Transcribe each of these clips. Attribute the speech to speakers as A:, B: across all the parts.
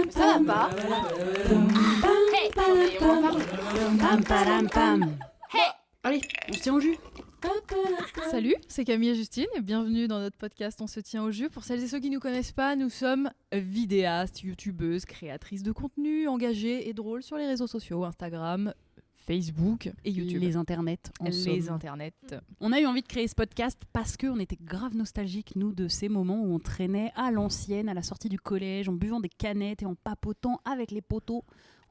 A: Ça va pas?
B: Allez, on se tient au jus.
C: Salut, c'est Camille et Justine et bienvenue dans notre podcast On se tient au jus. Pour celles et ceux qui ne nous connaissent pas, nous sommes vidéastes, youtubeuses, créatrices de contenu, engagées et drôles sur les réseaux sociaux, Instagram, Facebook et YouTube.
B: Les internets,
C: Les internets.
B: On a eu envie de créer ce podcast parce qu'on était grave nostalgiques, nous, de ces moments où on traînait à l'ancienne, à la sortie du collège, en buvant des canettes et en papotant avec les potos,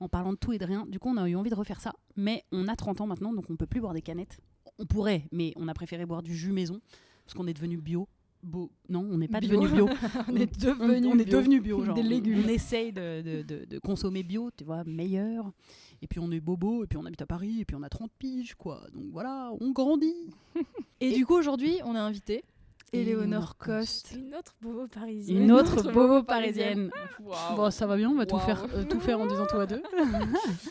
B: en parlant de tout et de rien. Du coup, on a eu envie de refaire ça, mais on a 30 ans maintenant, donc on peut plus boire des canettes. On pourrait, mais on a préféré boire du jus maison, parce qu'on est devenu bio. Non, on n'est pas devenu bio.
C: On est
B: devenu bio. Genre,
C: Des légumes.
B: On essaye de consommer bio, tu vois, meilleur. Et puis on est bobo, et puis on habite à Paris, et puis on a 30 piges, quoi. Donc voilà, on grandit.
C: Et du coup, aujourd'hui, on a invité Éléonore Coste.
A: Une autre bobo parisienne.
B: Une autre bobo parisienne.
C: Wow.
B: Bon, ça va bien, on va tout
C: Wow.
B: faire en disant tout à deux.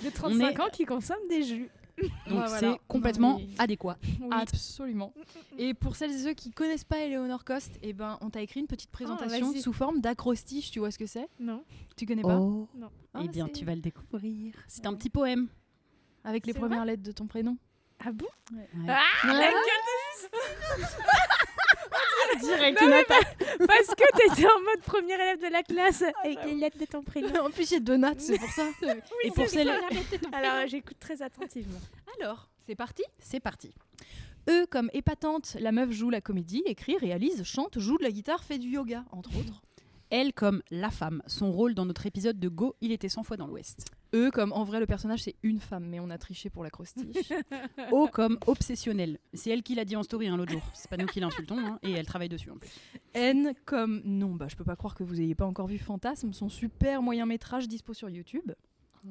A: De 35 ans qui consomme des jus.
B: Donc
C: Bah,
B: c'est
C: voilà.
B: complètement
C: Non, mais-
B: adéquat.
A: Oui.
C: Absolument. Et pour celles et ceux qui connaissent pas Éléonore Coste, eh ben, on t'a écrit une petite présentation
A: vas-y.
C: sous forme d'acrostiche. Tu vois ce que c'est?
A: Non.
C: Tu connais pas?
B: Oh,
A: Non.
B: eh bien,
C: c'est-
B: tu vas le découvrir. C'est un petit poème.
C: Avec les
A: C'est
C: premières lettres de ton prénom.
A: Ah bon?
B: Ouais.
A: Ah, la
B: Direct,
A: Non, mais parce que t'étais en mode première élève de la classe avec les lettres de ton prénom.
C: En plus, j'ai deux nattes, c'est pour ça.
B: Et pour celles...
A: Alors j'écoute très attentivement.
C: Alors, c'est parti.
B: C'est parti.
C: E comme épatante, la meuf joue la comédie, écrit, réalise, chante, joue de la guitare, fait du yoga, entre autres.
B: Elle comme la femme. Son rôle dans notre épisode de Go, il était 100 fois dans l'Ouest.
C: E comme en vrai le personnage c'est une femme, mais on a triché pour l'acrostiche.
B: O comme obsessionnelle. C'est elle qui l'a dit en story l'autre jour. C'est pas nous qui l'insultons, hein, et elle travaille dessus en plus.
C: N comme non, bah je peux pas croire que vous ayez pas encore vu Fantasme, son super moyen métrage dispo sur YouTube.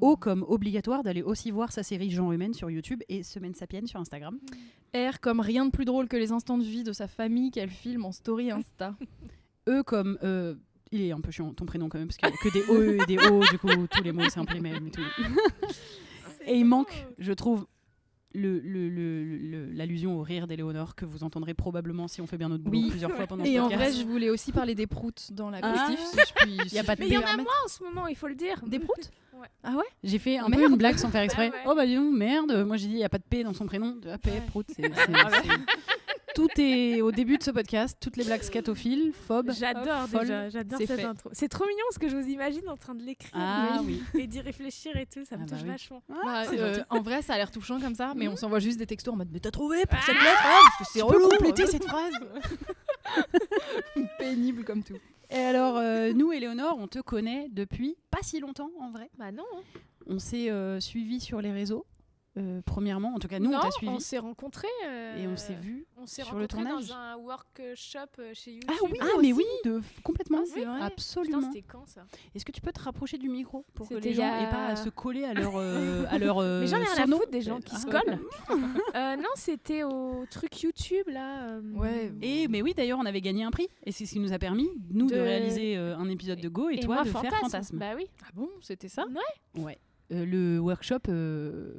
B: O comme obligatoire d'aller aussi voir sa série Genre Humaine sur YouTube et Semaine Sapienne sur Instagram.
C: R comme rien de plus drôle que les instants de vie de sa famille qu'elle filme en story Insta.
B: E comme... il est un peu chiant ton prénom quand même, parce qu'il y a que des O et des O, du coup tous les mots c'est un peu les mêmes et tout. Et il manque, je trouve, l'allusion au rire d'Éléonore que vous entendrez probablement si on fait bien notre boulot
C: Oui.
B: plusieurs fois pendant
C: Et
B: ce
C: en
B: podcast.
C: vrai, je voulais aussi parler des proutes dans l'acrostiche.
B: Ah.
C: Si je puis,
B: Y a pas de
A: Mais il y en a
C: permettre.
A: moins en ce moment, il faut le dire.
C: Des proutes?
A: Ouais.
C: Ah ouais?
B: J'ai fait un
C: Merde.
B: peu une blague sans faire exprès.
A: Bah ouais.
B: Oh bah dis donc, merde. Moi j'ai dit il n'y a pas de P dans son prénom. De P,
A: Ouais.
B: prout. Tout est au début de ce podcast. Toutes les blagues scatophiles, phobes.
A: J'adore
B: folle.
A: déjà, j'adore
C: C'est
A: cette
C: fait.
A: intro. C'est trop mignon parce que je vous imagine en train de l'écrire
B: Ah oui.
A: et d'y réfléchir et tout, ça me
B: Ah bah
A: touche
B: oui.
A: vachement.
C: Bah,
B: c'est gentil.
C: en vrai, ça a l'air touchant comme ça, mais on s'envoie juste des textos en mode mais t'as trouvé pour cette
A: Ah
C: lettre? Parce que c'est
B: Tu peux
C: relou.
B: compléter cette phrase.
C: Pénible comme tout.
B: Et alors, nous, Éléonore, on te connaît depuis pas si longtemps en vrai.
A: Bah non.
B: On s'est suivis sur les réseaux, premièrement. En tout cas, nous,
A: non,
B: on t'a suivi.
A: on s'est rencontrés.
B: Et on s'est vus.
A: On s'est
B: sur le
A: rencontrés
B: tournage.
A: dans un workshop chez YouTube.
B: Ah oui, mais oui, complètement.
A: Ah, c'est vrai.
B: Absolument.
A: Putain, c'était quand ça?
B: Est-ce que tu peux te rapprocher du micro pour que
A: C'était
B: les gens
A: il y a-
B: aient pas à se coller à leur
A: Mais j'en ai rien à
B: sono
A: foutre des gens qui se
B: Ah.
A: collent. Non, c'était au truc YouTube là.
C: Ouais.
B: Mais oui, d'ailleurs, on avait gagné un prix. Et c'est ce qui nous a permis, nous, de
A: De-
B: réaliser un épisode de Go et, toi
A: moi,
B: de faire Fantasme.
A: Bah oui.
C: Ah bon, c'était ça?
B: Ouais. Le workshop,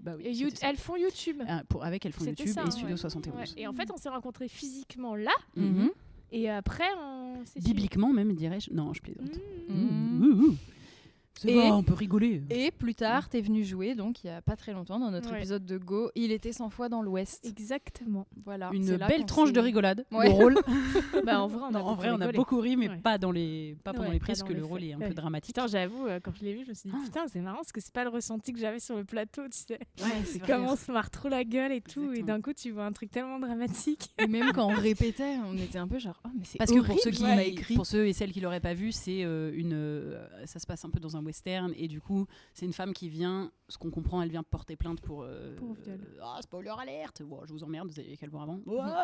B: bah oui.
A: Et
B: c'était ça.
A: elles font YouTube.
B: Avec Elles font
A: C'était
B: YouTube
A: ça,
B: et Studio
A: ouais.
B: 71.
A: Ouais. Et en fait, on s'est rencontrés physiquement là.
B: Mhm.
A: Et après, on s'est
B: Bibliquement même, dirais-je. Non, je plaisante.
A: suivis.
B: Ça
C: Et-
B: va, on peut rigoler.
C: Et plus tard, t'es venu jouer, donc il y a pas très longtemps, dans notre
A: Ouais.
C: épisode de Go, il était 100 fois dans l'Ouest.
A: Exactement.
C: Voilà.
B: Une
C: C'est là
B: belle
C: qu'on
B: tranche
C: s'est-
B: de rigolade.
C: Ouais.
B: Le rôle.
A: Bah en vrai,
B: Non, en vrai, on a
A: rigolé.
B: beaucoup ri, mais
A: Ouais.
B: pas pendant les
A: Ouais,
B: prises,
A: pas
B: parce
A: dans
B: que
A: les
B: le rôle
A: faits.
B: est un
A: Ouais.
B: peu dramatique.
A: Putain, j'avoue, quand je l'ai vu, je me suis dit,
B: Ah.
A: putain, c'est marrant parce que c'est pas le ressenti que j'avais sur le plateau, tu sais.
B: Ouais, c'est
A: Comme on se marre trop la gueule et tout, et
B: Exactement.
A: d'un coup, tu vois un truc tellement dramatique.
C: Et même quand on répétait, on était un peu genre, oh, mais c'est
B: Parce que
C: horrible,
B: pour ceux et celles qui l'auraient pas vu, c'est ça se passe un peu dans un western et du coup c'est une femme qui vient, ce qu'on comprend, elle vient porter plainte pour
A: viol.
B: spoiler alerte. Bon, je vous emmerde, vous avez qu'à le voir avant.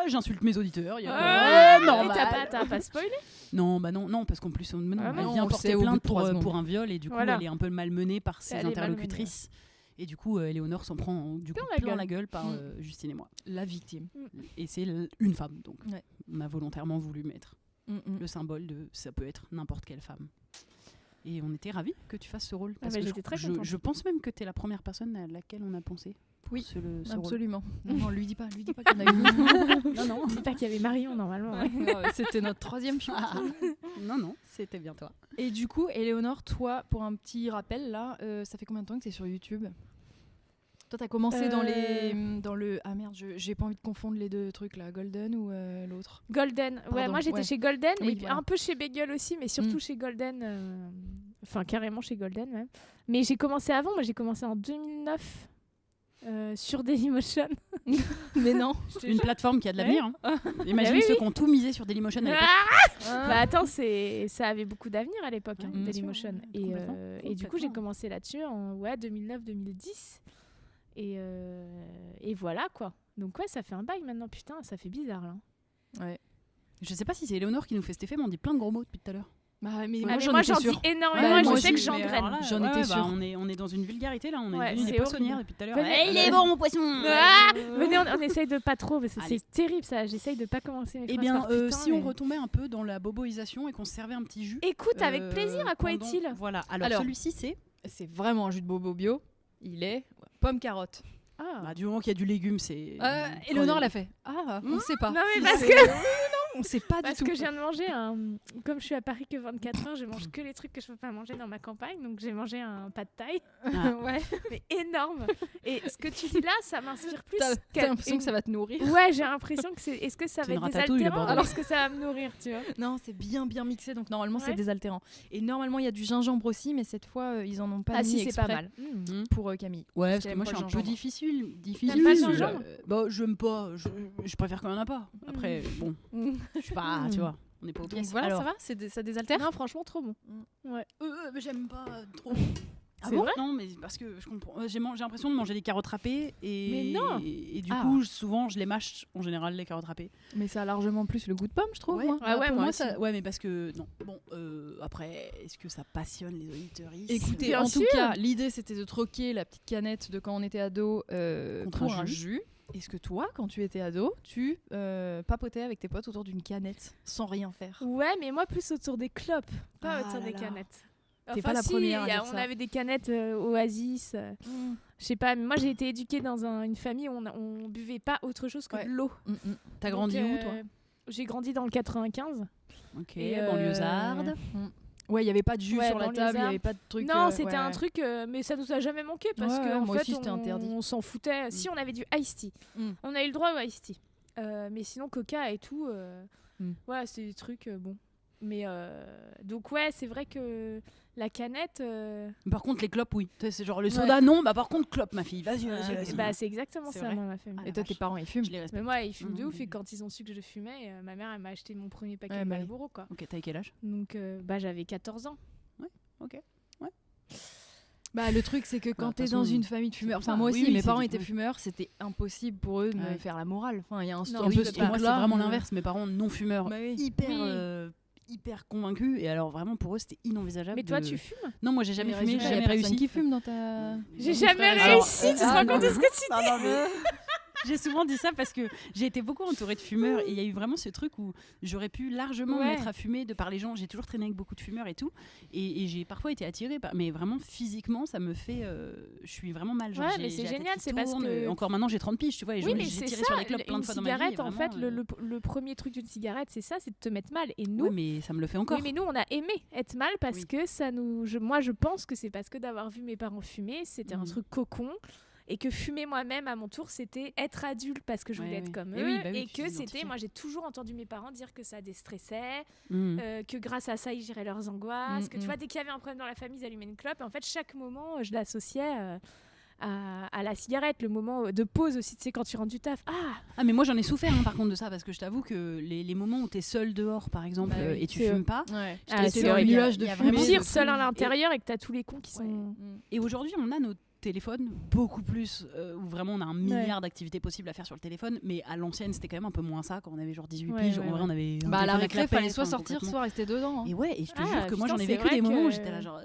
B: J'insulte mes auditeurs.
A: Non,
B: normal.
A: t'as pas spoilé?
B: Non, bah non, parce qu'en plus
A: Ah
B: elle
A: non,
B: vient
C: on le
B: porter
C: sait au bout
B: plainte
C: de 3 secondes.
B: pour un viol et du coup
A: Voilà.
B: elle est un peu malmenée par ses
A: Elle est
B: interlocutrices. Et du coup, Éléonore s'en prend du coup
A: Plein la
B: plein la gueule par Justine et moi.
C: La victime.
B: Et c'est une femme, donc
C: Ouais.
B: on a volontairement voulu mettre
C: Mm, mm.
B: le symbole de ça peut être n'importe quelle femme. Et on était ravis que tu fasses ce rôle. Parce
A: bah,
B: que
A: j'étais très
B: je
A: contente.
B: pense même que tu es la première personne à laquelle on a pensé. pour
C: Oui,
B: ce rôle.
C: Absolument. Non, lui dis pas qu'il y en a eu.
B: Non.
A: Dis pas qu'il y avait Marion normalement. Ouais.
C: Non, c'était notre 3e choix.
B: Non, c'était bien toi.
C: Et du coup, Éléonore, toi, pour un petit rappel, là, ça fait combien de temps que tu es sur YouTube ? Toi, t'as commencé dans le... Ah merde, j'ai pas envie de confondre les deux trucs, là. Golden ou l'autre ?
A: Golden. Ouais,
C: Pardon,
A: moi j'étais
C: ouais.
A: chez Golden
C: Oui,
A: et puis
C: voilà.
A: un peu chez Bagel aussi, mais surtout chez Golden. Enfin, carrément chez Golden même. Mais j'ai commencé avant, moi j'ai commencé en 2009 sur Dailymotion.
C: Mais non.
B: Une plateforme qui a de l'avenir. Hein. Imagine
A: oui,
B: ceux
A: oui.
B: qui ont tout misé sur Dailymotion à l'époque.
A: Bah attends, ça avait beaucoup d'avenir à l'époque,
B: Ouais, bien
A: Dailymotion.
B: sûr,
A: Et,
B: complètement,
A: et du coup, j'ai
B: complètement.
A: commencé là-dessus en 2009-2010. Et voilà quoi. Donc ouais, ça fait un bail maintenant, putain, ça fait bizarre là.
C: Ouais.
B: Je sais pas si c'est Éléonore qui nous fait cet effet, mais on dit plein de gros mots depuis tout à l'heure.
C: Bah, mais
A: Ah,
C: moi,
A: mais
C: j'en
A: moi
C: étais
A: j'en
C: sûre.
A: dis énormément,
C: Ouais,
A: et
C: moi
A: je sais
C: aussi,
A: que
B: Mais
A: j'engraine.
B: alors là,
C: J'en étais sûre.
B: On est dans une vulgarité là, on est
A: Ouais,
B: devenus
A: c'est
B: des poissonnières
A: horrible.
B: depuis tout à l'heure.
A: Venez-
B: Il est bon mon poisson.
A: Ah venez, on essaye de pas trop, parce que
B: Allez.
A: c'est terrible ça. J'essaye de pas commencer mes
B: Eh
A: phrases
B: bien,
A: par putain,
B: si on
A: mais-
B: retombait un peu dans la boboisation et qu'on se servait un petit jus.
A: Écoute, avec plaisir, à quoi
B: pendant-
A: est-il ?
B: Voilà, alors celui-ci c'est.
C: C'est vraiment un jus de bobo bio. Il est pomme-carotte.
A: Ah.
B: Bah, du moment qu'il y a du légume, c'est.
C: Éléonore l'a fait. Ah, on sait pas.
A: Non, mais
C: Si
A: parce
C: c'est-
A: que-
C: On sait pas du
A: Parce
C: tout.
A: que je viens de manger un. Comme je suis à Paris que 24 heures, je mange que les trucs que je peux pas manger dans ma campagne. Donc j'ai mangé un pad thaï.
B: Ah.
A: Ouais, mais énorme. Et ce que tu dis là, ça m'inspire plus.
C: T'as l'impression que ça va te nourrir.
A: Ouais, j'ai l'impression que c'est. Est-ce que ça
B: C'est
A: va
B: une
A: être
B: ratatouille, le
A: désaltérant
B: bordel.
A: alors que ça va me nourrir, tu vois ?
C: Non, c'est bien mixé, donc normalement c'est
A: Ouais.
C: désaltérant. Et normalement il y a du gingembre aussi, mais cette fois ils en ont pas
A: Ah
C: mis
A: si, c'est
C: exprès
A: pas mal. Mmh.
C: pour Camille.
B: Ouais,
C: Parce
B: parce que
C: qu'elle
B: moi
C: aime
B: je suis
C: pas
B: un
C: le
B: peu
C: gingembre.
B: difficile.
A: T'aimes pas le gingembre
B: Bah, j'aime pas. Je préfère quand il n'y en a pas. Après, bon,
C: Mm.
B: je suis pas. Tu vois, on n'est pas au
C: Donc
B: pièce.
C: voilà,
B: Alors,
C: ça va, ça désaltère.
A: Non, franchement, trop bon.
B: mais j'aime pas trop. Ah
A: C'est
B: bon
A: vrai ?
B: Non, mais parce que je comprends. J'ai l'impression de manger des carottes râpées et
A: Mais non.
B: et du
C: Ah.
B: coup souvent je les mâche en général les carottes râpées.
C: Mais ça a largement plus le goût de pomme, je trouve.
B: Ouais,
C: moi.
A: Ah ouais,
B: pour
A: moi
B: moi
A: aussi.
B: ça. Ouais, mais parce que non. Bon, après, est-ce que ça passionne les auditeurs
C: Écoutez,
A: Bien
C: en
A: sûr.
C: tout cas, l'idée c'était de troquer la petite canette de quand on était ado
B: Contre
C: pour
B: un
C: un
B: jus.
C: jus. Est-ce que toi, quand tu étais ado, tu papotais avec tes potes autour d'une canette sans rien faire ?
A: Ouais, mais moi plus autour des clopes, pas
C: Ah
A: autour
C: là
A: des
C: là.
A: canettes.
C: T'es pas la première à
A: y a-
C: dire
A: on
C: ça.
A: avait des canettes Oasis. Je sais pas, mais moi j'ai été éduquée dans une famille où on buvait pas autre chose que
C: Ouais.
A: de l'eau.
B: T'as grandi
A: Donc,
B: où toi
A: J'ai grandi dans le 95.
B: Ok,
A: Et,
B: banlieusarde.
C: Ouais, il y avait pas de jus
A: Ouais,
C: sur la
A: dans les
C: table, il y
A: arbres.
C: avait pas de truc.
A: Non, c'était
C: ouais.
A: un truc, mais ça nous a jamais manqué parce
C: Ouais,
A: que en
C: moi
A: fait,
C: aussi, c'était interdit.
A: on s'en foutait. Si on avait du iced tea,
C: Mm.
A: on a eu le droit au iced tea. Mais sinon Coca et tout,
C: Mm.
A: ouais, c'est des trucs bon. Mais donc ouais, c'est vrai que la canette,
B: Par contre, les clopes, oui. Tu sais, c'est genre le soda, non. Bah par contre, clope, ma fille. Vas-y, vas-y.
A: bah c'est exactement
C: C'est
A: ça
C: vrai.
A: dans ma famille.
C: Et toi, tes parents, ils fument.
B: Je les respecte.
A: Mais moi, ils fument de
B: Mhm.
A: ouf et quand ils ont su que je fumais, ma mère elle m'a acheté mon premier paquet
C: Ouais,
A: de
C: bah oui.
A: Marlboro quoi.
B: Ok, t'as quel âge?
A: Donc bah j'avais 14 ans.
B: Ok.
C: Bah, le truc, c'est que quand
B: de
C: t'es
B: toute
C: dans
B: façon,
C: une famille de fumeurs, enfin
B: ça.
C: moi
B: Oui,
C: aussi,
B: oui,
C: mes
B: c'est
C: parents
B: dit,
C: étaient
B: ouais.
C: fumeurs, c'était impossible pour eux de me
B: Ouais.
C: faire la morale. Enfin, il y a un
A: Non,
C: un
A: oui,
C: peu
A: de
C: ce
A: pas.
B: Moi, c'est
C: truc-là.
B: vraiment l'inverse. Mes parents non fumeurs,
C: Bah oui.
B: hyper,
A: Oui.
B: hyper convaincus. Et alors vraiment pour eux, c'était inenvisageable.
A: Mais toi,
B: de-
A: tu fumes?
B: Non, moi, j'ai jamais fumé, j'ai
C: il y a
B: jamais
C: personne
B: réussi.
C: qui fume dans ta.
A: J'ai
C: dans tes
A: jamais
C: frères et
B: Alors,
A: réussi. Tu te
C: ah,
A: rends
C: non.
A: compte de ce que tu dis?
B: Non, mais j'ai souvent dit ça parce que j'ai été beaucoup entourée de fumeurs et il y a eu vraiment ce truc où j'aurais pu largement me
A: Ouais.
B: mettre à fumer de par les gens. J'ai toujours traîné avec beaucoup de fumeurs et tout. Et j'ai parfois été attirée par... Mais vraiment, physiquement, ça me fait... je suis vraiment mal. Genre,
A: Ouais,
B: j'ai-
A: mais
B: j'ai
A: c'est
B: la tête
A: génial,
B: qui
A: c'est parce
B: tourne.
A: que-
B: Encore maintenant, j'ai 30 piges, tu vois. Et
A: Oui, mais
B: j'ai
A: c'est
B: tiré
A: ça,
B: sur les clopes plein de
A: une
B: fois dans ma vie.
A: cigarette,
B: et
A: en
B: vraiment,
A: fait, le premier truc d'une cigarette, c'est ça, c'est de te mettre mal. Et nous,
B: ouais, mais ça me le fait encore.
A: oui, mais nous, on a aimé être mal parce
B: Oui.
A: que ça nous. Moi, je pense que c'est parce que d'avoir vu mes parents fumer, c'était un
B: Mhm.
A: truc cocon. Et que fumer moi-même à mon tour, c'était être adulte parce que je voulais
B: Ouais,
A: être
B: oui.
A: comme
B: Et
A: eux.
B: oui, bah oui,
A: et
B: tu
A: que
B: t'identifies.
A: c'était. Moi, j'ai toujours entendu mes parents dire que ça déstressait,
B: Mhm.
A: que grâce à ça, ils géraient leurs angoisses. Que tu
C: Mhm.
A: vois, dès qu'il y avait un problème dans la famille, ils allumaient une clope. Et en fait, chaque moment, je l'associais. À la cigarette, le moment de pause aussi, tu sais, quand tu rentres du taf. Ah,
B: Ah, mais moi, j'en ai souffert par contre de ça parce que je t'avoue que les moments où t'es seul dehors, par exemple,
C: Bah oui,
B: et tu
A: c'est-
B: fumes pas.
C: Ouais.
A: Ah,
C: J'étais
A: c'est
C: dans le
A: horrible.
C: nuage de
B: Il y a
C: fumée.
B: vraiment
A: pire
B: de-
A: seul à l'intérieur et que t'as tous les cons qui sont.
C: Ouais.
B: Et aujourd'hui, on a nos téléphones beaucoup plus, où vraiment on a un milliard d'activités possibles à faire sur le téléphone, mais à l'ancienne c'était quand même un peu moins ça quand on avait genre 18
A: Ouais,
B: piges,
A: ouais,
B: en vrai
A: ouais.
B: on avait un
C: Bah, à la
B: téléphone
C: récré,
B: clapet,
C: fallait soit
B: enfin,
C: sortir,
B: concrètement.
C: soit rester dedans. hein.
B: Et ouais, et je te
A: Ah,
B: jure que moi
A: putain,
B: j'en ai
A: c'est
B: vécu
A: vrai
B: des moments où
A: que-
B: j'étais là genre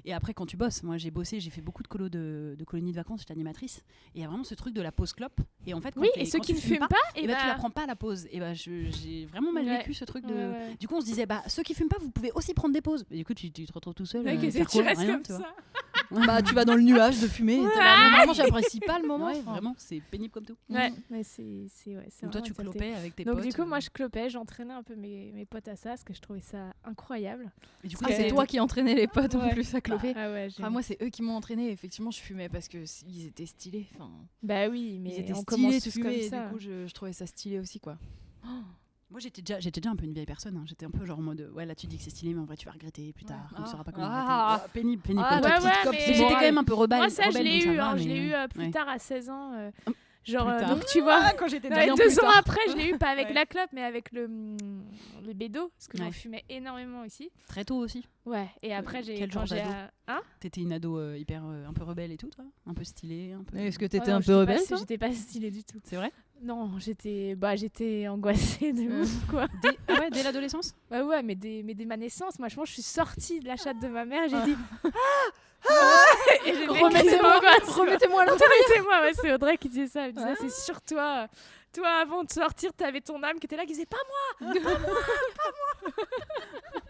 B: et après quand tu bosses, moi j'ai bossé, j'ai fait beaucoup de colos de colonies de vacances, j'étais animatrice et il y a vraiment ce truc de la pause clope et en fait quand
A: Oui,
B: t'es-
A: et ceux
B: quand
A: qui
B: tu
A: ne
B: fumes
A: fument pas,
B: et
A: et
B: bah tu la prends pas à la pause et bah j'ai vraiment mal
A: Ouais.
B: vécu ce truc de
A: Ouais, ouais.
B: du coup on se disait bah ceux qui fument pas vous pouvez aussi prendre des pauses et du coup tu te retrouves tout seul
A: Ouais,
B: à
A: que
B: faire
A: tu
B: quoi
A: restes
B: rien
A: comme
B: tu vois.
A: ça.
C: Bah, tu vas dans le nuage de fumée. Vraiment, j'apprécie pas le moment.
B: Ouais, vraiment, c'est pénible comme tout.
A: Ouais, mais c'est ouais, c'est
B: Donc toi,
A: vraiment
B: tu
A: une saleté.
B: clopais avec tes
A: Donc
B: potes.
A: du coup, moi je clopais, j'entraînais un peu mes potes à ça parce que je trouvais ça incroyable.
B: Et du coup,
C: C'est toi qui entraînais les potes en
A: Ouais.
C: plus à cloper.
A: Ah ouais,
C: Moi, c'est eux qui m'ont entraîné. Effectivement, je fumais parce que ils étaient stylés. Enfin,
A: bah oui,
C: ils
A: mais
C: étaient
A: on
C: stylés
A: commence
C: de
A: tous
C: fumer.
A: comme
C: Et
A: ça.
C: du coup, je trouvais ça stylé aussi, quoi.
B: Moi, j'étais déjà un peu une vieille personne. Hein. J'étais un peu genre en mode, ouais, là tu dis que c'est stylé, mais en vrai tu vas regretter plus tard.
C: Ouais.
B: Tu ne sauras pas comment
C: Ah.
B: arrêter. Pénible.
C: Ah,
B: comme
C: la
B: tout.
C: petite copse
A: mais-
B: Mais j'étais
C: morale.
B: quand même un peu rebelle.
A: Moi ça je l'ai
B: donc ça
A: eu,
B: va,
A: hein, je
B: mais,
A: l'ai eu plus
B: ouais.
A: tard à 16 ans.
B: Plus
A: Genre,
B: tard.
A: donc tu vois,
B: Quand j'étais
A: ouais,
B: bien
A: 2
B: plus
A: ans
B: tard.
A: après, je l'ai eu pas avec
B: Ouais.
A: la clope, mais avec le bédo, parce que j'en
B: Ouais.
A: fumais énormément aussi.
B: Très tôt aussi.
A: Ouais, et après
B: Quel
A: quand
B: genre
A: j'ai
B: d'ado
A: Hein
B: T'étais une ado hyper un peu rebelle et tout, toi. Un peu stylée, un peu.
C: Est-ce que
A: Oh
C: t'étais
A: non,
C: un
A: j'étais
C: peu
A: pas-
C: rebelle, toi
A: J'étais pas stylée du tout.
B: C'est vrai.
A: Non, j'étais angoissée de ouf, quoi.
B: Dès l'adolescence.
A: Ouais, mais dès ma naissance, moi je pense que je suis sortie de la chatte de ma mère et j'ai dit et j'ai fait
C: Remettez-moi
A: crise d'angoisse.
C: remettez-moi à l'intérieur.
A: Remettez-moi, ouais, c'est Audrey qui disait ça. Elle disait, c'est sur toi. Toi, avant de sortir, t'avais ton âme qui était là, qui disait pas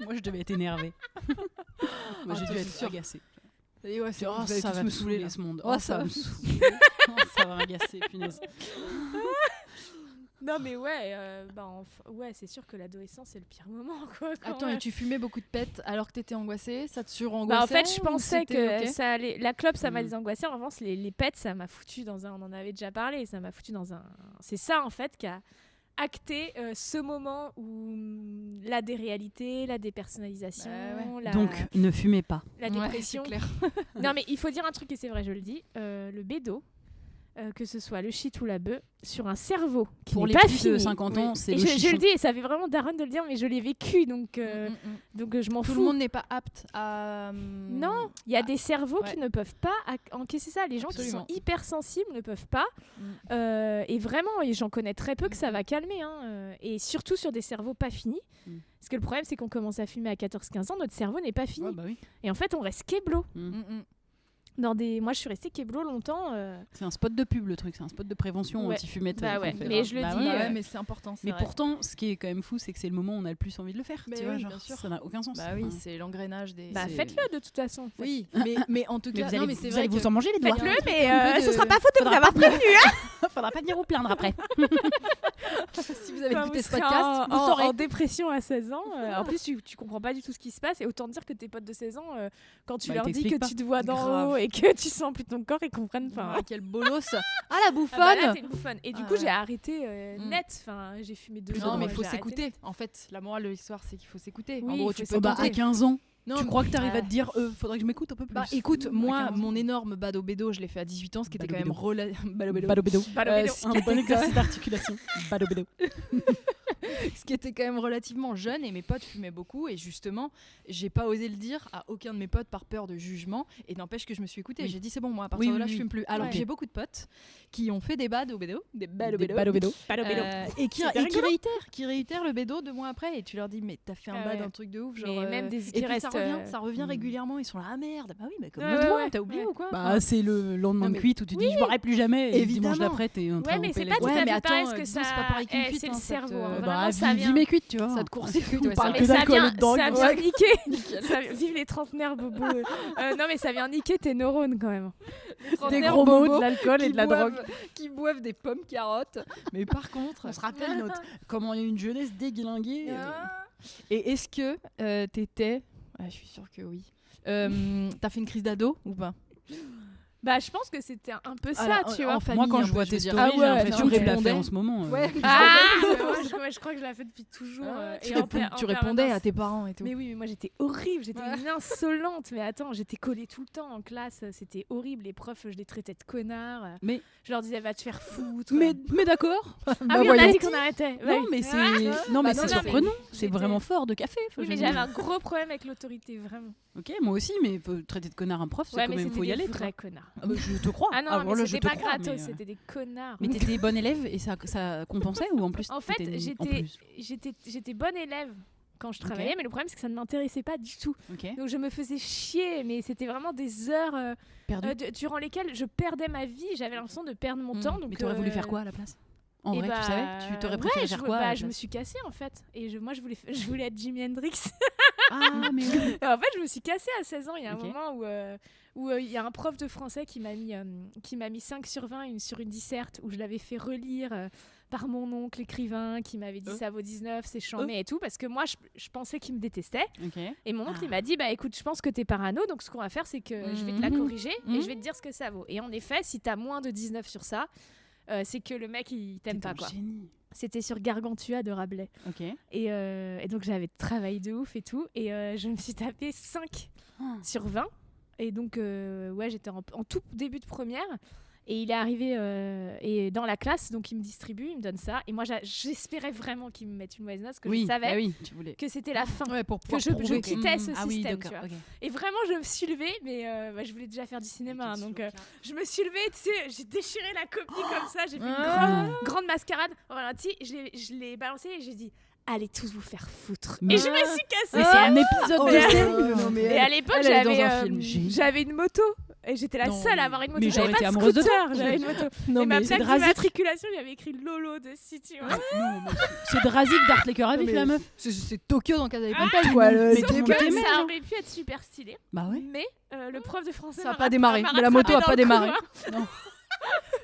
B: Moi, je devais être énervée. Moi, j'ai
C: toi,
B: dû
C: c'est
B: être
C: sûr.
B: agacée.
C: Et ouais, c'est
B: Oh,
C: vous allez
B: ça
C: tous
B: va
C: me
B: me
C: saouler,
B: saouler
C: là.
B: ce monde.
C: Oh,
B: Oh,
C: ça
B: ça
C: va
B: va me saouler. Oh, ça va m'agacer, punaise.
A: Non, mais ouais, ouais, c'est sûr que l'adolescence, c'est le pire moment, quoi. quand
C: Attends,
A: même.
C: et tu fumais beaucoup de pets alors que t'étais angoissée? Ça te surangoissait?
A: Bah, en fait, je
C: ou
A: pensais
C: c'était
A: que
C: ok?
A: ça allait. La clope, ça m'a
B: Mm.
A: désangoissée. En revanche, les pets, ça m'a foutu dans un. On en avait déjà parlé. Ça m'a foutu dans un. C'est ça, en fait, qui a acté ce moment où la déréalité, la dépersonnalisation,
C: Bah ouais.
B: Donc, ne fumez pas.
A: la
C: Ouais,
A: dépression.
C: c'est clair.
A: Non, mais il faut dire un truc, et c'est vrai, je le dis. Le bédo, que ce soit le shit ou la bœuf, sur un cerveau qui
B: Pour
A: n'est
B: les
A: pas
B: plus
A: fini.
B: de 50 ans, c'est
A: Et
B: le
A: je le
B: chichon.
A: dis, et ça fait vraiment daronne de le dire, mais je l'ai vécu, donc je m'en
C: Tout
A: fous.
C: le monde n'est pas apte à.
A: Non, il y a des cerveaux
C: ouais.
A: qui ne peuvent pas encaisser ça. Les gens
C: Absolument.
A: qui sont hypersensibles ne peuvent pas. Et vraiment, et j'en connais très peu que ça va calmer. Et surtout sur des cerveaux pas finis.
B: Mm.
A: Parce que le problème, c'est qu'on commence à fumer à 14-15 ans, notre cerveau n'est pas fini.
B: Ouais, bah oui.
A: Et en fait, on reste kéblo.
B: Mm.
A: Moi, je suis restée kéblo longtemps.
B: C'est un spot de pub, le truc. C'est un spot de prévention
A: Ouais.
B: anti-fumette.
A: Bah ouais,
B: qu'on fait
A: mais
B: grave.
A: je le
B: Bah
A: dis,
B: ouais.
C: Ouais, mais c'est important. c'est
B: Mais
C: vrai.
B: pourtant, ce qui est quand même fou, c'est que c'est le moment où on a le plus envie de le faire.
C: Mais
B: tu
C: oui,
B: vois,
C: bien
B: genre,
C: sûr.
B: ça n'a aucun sens.
C: Bah oui,
B: Enfin,
C: c'est l'engrenage des.
A: Bah,
B: c'est-
A: faites-le de toute façon.
C: Oui, mais en tout
B: mais
C: cas,
B: vous
C: non,
B: allez,
C: mais c'est
B: vous
C: vrai
B: allez
C: que
B: vous en manger les doigts.
A: Faites-le,
C: un truc
A: mais
C: un peu
A: ce
C: de-
A: sera pas faute de vous avoir prévenu.
B: Faudra pas venir vous plaindre après.
C: si vous avez
A: Quand
C: écouté
A: vous
C: ce
A: serez
C: podcast, vous
A: en
C: saurez.
A: dépression à 16 ans. En plus, tu comprends pas du tout ce qui se passe. Et autant dire que tes potes de 16 ans, quand tu
B: Bah,
A: leur
B: ils
A: dis que
B: t'expliquent pas.
A: tu te vois d'en
C: Grave.
A: haut et que tu sens plus ton corps, ils comprennent pas.
C: Ah, quel bolos. Ah, la bouffonne.
A: Ah bah là, t'es une bouffonne. Et du
C: Ah
A: coup,
C: ouais.
A: j'ai arrêté
C: Mm.
A: net. Enfin, j'ai fumé 2
C: Non,
A: ans.
C: mais il faut
A: j'ai arrêté
C: s'écouter.
A: net.
C: En fait, la morale de l'histoire, c'est qu'il faut s'écouter.
A: Oui,
C: En gros,
A: il
C: tu
A: faut
C: peux
B: Bah, à
C: tenter.
B: 15 ans,
C: Non,
B: tu
C: mais-
B: crois que t'arrives
A: Ouais.
B: à te dire faudrait que je m'écoute un peu plus.
C: Bah écoute, moi,
B: 15 ans.
C: mon énorme bado bédo, je l'ai fait à 18 ans, ce qui était quand même
B: Badobédo.
C: relativement.
B: Badobédo.
A: Badobédo.
C: ce
B: Un
C: qui
B: bon
C: était
B: exercice d'articulation. Badobédo.
C: ce qui était quand même relativement jeune et mes potes fumaient beaucoup et justement j'ai pas osé le dire à aucun de mes potes par peur de jugement et n'empêche que je me suis écoutée.
B: Oui.
C: J'ai dit c'est bon, moi à partir
B: Oui,
C: de là
B: oui,
C: je
B: oui.
C: fume plus. Alors
A: Ouais.
C: que j'ai beaucoup de potes qui ont fait des bado bédo, des bado
B: Des
C: bédo,
B: Badobédo.
A: Badobédo.
C: et qui réitèrent le bédo 2 mois après et tu leur dis mais t'as fait un
A: Ah
C: bad,
A: ouais.
C: un truc de ouf
A: Mais
C: genre
A: même des
C: et
A: qui
C: puis
A: restent,
C: ça revient
B: mm.
C: régulièrement, ils sont là ah merde bah oui mais comme
A: Ouais,
C: l'autre
A: ouais,
C: fois,
A: ouais.
C: t'as oublié
A: Ouais.
C: ou quoi
B: Bah, c'est le lendemain
C: Non,
B: de
C: mais-
B: cuite où tu dis je boirai plus jamais et le dimanche
C: Évidemment.
B: d'après t'es en train
A: Ouais,
B: de
A: mais
B: romper
A: c'est
B: les
A: pas tout
B: doigts.
C: Ouais,
A: à
C: mais
A: fait pareil
C: attends,
A: parce que
C: douce,
A: ça.
C: pas pareil qu'une cuite,
A: C'est le
C: hein, ça
A: cerveau.
C: te-
A: Vraiment,
B: Bah,
A: ça vient.
B: vie mes cuites, tu vois.
C: ça te court-circuite,
B: On
C: ouais,
B: parle
C: ça
B: que
A: Mais ça
B: d'alcool
A: vient,
B: et de drogue.
A: ça vient
B: Ouais.
A: niquer. Vive les trentenaires, bobo. Non, mais ça vient niquer tes neurones quand même.
B: Des
C: trentenaires
B: gros mots,
C: bobos
B: de l'alcool et
C: qui
B: de la
C: boivent-
B: drogue.
C: qui boivent des pommes carottes mais par contre
B: On se rappelle comment il y a eu une jeunesse déglinguée.
C: et est-ce que t'étais je suis sûre que oui t'as fait une crise d'ado ou pas?
A: Bah, je pense que c'était un peu ça,
C: Ah, là,
A: tu
C: en
A: vois.
C: famille,
B: Moi, quand
C: un
B: je
C: peu,
B: vois
C: je
B: tes
C: veux dire.
B: stories,
C: Ah
B: j'ai
C: ouais,
B: l'impression
C: tu
B: que tu l'as fait
C: répondais.
B: en ce moment.
C: Ouais,
A: Je crois que je l'ai fait depuis toujours.
C: tu,
A: et en per- en
C: tu répondais
A: permanence.
C: à tes parents et tout.
A: Mais oui, mais moi j'étais horrible, j'étais
C: Ouais.
A: une insolente. Mais attends, j'étais collée tout le temps en classe, c'était horrible. Les profs, je les traitais de connards.
B: Mais-
A: Je leur disais, va te faire foutre.
B: Mais d'accord.
A: Ah oui, on a
C: voyons.
A: dit qu'on arrêtait.
B: Non,
A: Ouais.
B: mais c'est
A: Ah,
B: non, mais
C: Bah non,
B: c'est
C: mais
B: surprenant. C'est
A: j'étais-
B: vraiment fort de café.
A: Oui, mais j'avais un gros problème avec l'autorité, vraiment.
B: Ok, moi aussi, mais faut traiter de connard un prof, c'est
A: Ouais,
B: quand
A: mais
B: même
A: c'était
B: faut y
A: des
B: aller. quoi.
A: vrais connards.
B: Ah bah, je te crois.
A: Ah non,
B: voilà,
A: mais
B: je
A: c'était
B: te
A: pas
B: crois,
A: gratos,
B: mais,
A: c'était des connards.
B: Mais t'étais bonne élève et ça compensait ou en plus
A: En fait,
B: t'étais en
A: j'étais
B: plus
A: j'étais bonne élève quand je
B: Ok.
A: travaillais, mais le problème c'est que ça ne m'intéressait pas du tout.
B: Ok.
A: Donc je me faisais chier, mais c'était vraiment des heures
B: Perdu.
A: durant lesquelles je perdais ma vie. J'avais l'impression de perdre mon temps. Donc,
B: Mais t'aurais voulu faire quoi à la place? En
A: Et
B: vrai,
A: bah,
B: tu savais? Tu t'aurais préféré
A: ouais,
B: faire
A: je,
B: quoi à
A: bah,
B: la
A: je me
B: place
A: suis cassée en fait. Et moi je voulais être Jimi Hendrix.
B: Ah, mais oui.
A: En fait, je me suis cassée à 16 ans. Il y a un
B: Ok.
A: moment où il y a un prof de français qui m'a mis 5 sur 20 sur une disserte où je l'avais fait relire par mon oncle écrivain qui m'avait dit ça vaut 19, c'est chambé et tout. Parce que moi, je pensais qu'il me détestait.
B: Ok.
A: Et mon oncle, il m'a dit, bah écoute, je pense que t'es parano, donc ce qu'on va faire, c'est que je vais te la corriger et je vais te dire ce que ça vaut. Et en effet, si t'as moins de 19 sur ça, c'est que le mec, il t'aime
B: T'es
A: pas,
B: un
A: quoi.
B: génie.
A: C'était sur Gargantua de Rabelais.
B: Ok.
A: Et donc, j'avais travaillé de ouf et tout. Et je me suis tapé 5 sur 20. Et donc, ouais, j'étais en tout début de première. Et il est arrivé et dans la classe, donc il me distribue, il me donne ça. Et moi, j'espérais vraiment qu'il me mette une mauvaise note, parce que je savais
B: bah oui, tu voulais.
A: que c'était la fin.
C: Ouais, pour
A: Que
C: pouvoir
A: je
C: prouver.
A: quittais ce
B: Ah oui,
A: système,
B: d'accord.
A: tu vois.
B: Ok.
A: Et vraiment, je me suis levée, mais je voulais déjà faire du cinéma. Hein, donc, je me suis levée, tu sais, j'ai déchiré la copie comme ça, j'ai fait une grande mascarade. Au ralenti, je l'ai balancée et j'ai dit allez tous vous faire foutre.
B: Mais-
A: Et je me suis cassée.
B: Mais c'est un épisode
C: Oh
B: de
C: là
B: série.
C: là, non, mais
A: Et à l'époque,
C: elle est dans un film.
A: j'avais une moto. Et j'étais la
C: Non,
A: seule à avoir une moto.
B: mais
A: J'avais
B: j'aurais
A: pas
B: été
A: de
B: amoureuse de
A: scooter,
B: toi.
A: j'avais une moto.
C: Non,
A: et ma
C: mais
A: plaque
B: Drazik.
A: d'immatriculation, il y avait écrit Lolo dessus, tu vois.
B: Non, mais c'est Drazik d'Artlecker avec
C: mais
B: la meuf.
C: c'est Tokyo dans Casa des Papel, quoi.
B: mais
C: C'était
B: tout le monde
C: bien.
B: t'aimait,
A: Ça
B: genre.
A: aurait pu être super stylé.
B: Bah ouais.
A: Mais le prof de français
C: Ça a
A: m'a
C: pas démarré,
A: m'a
C: mais la moto a
A: rattrapé
C: pas
A: dans le
C: démarré.
A: couloir.
B: Non.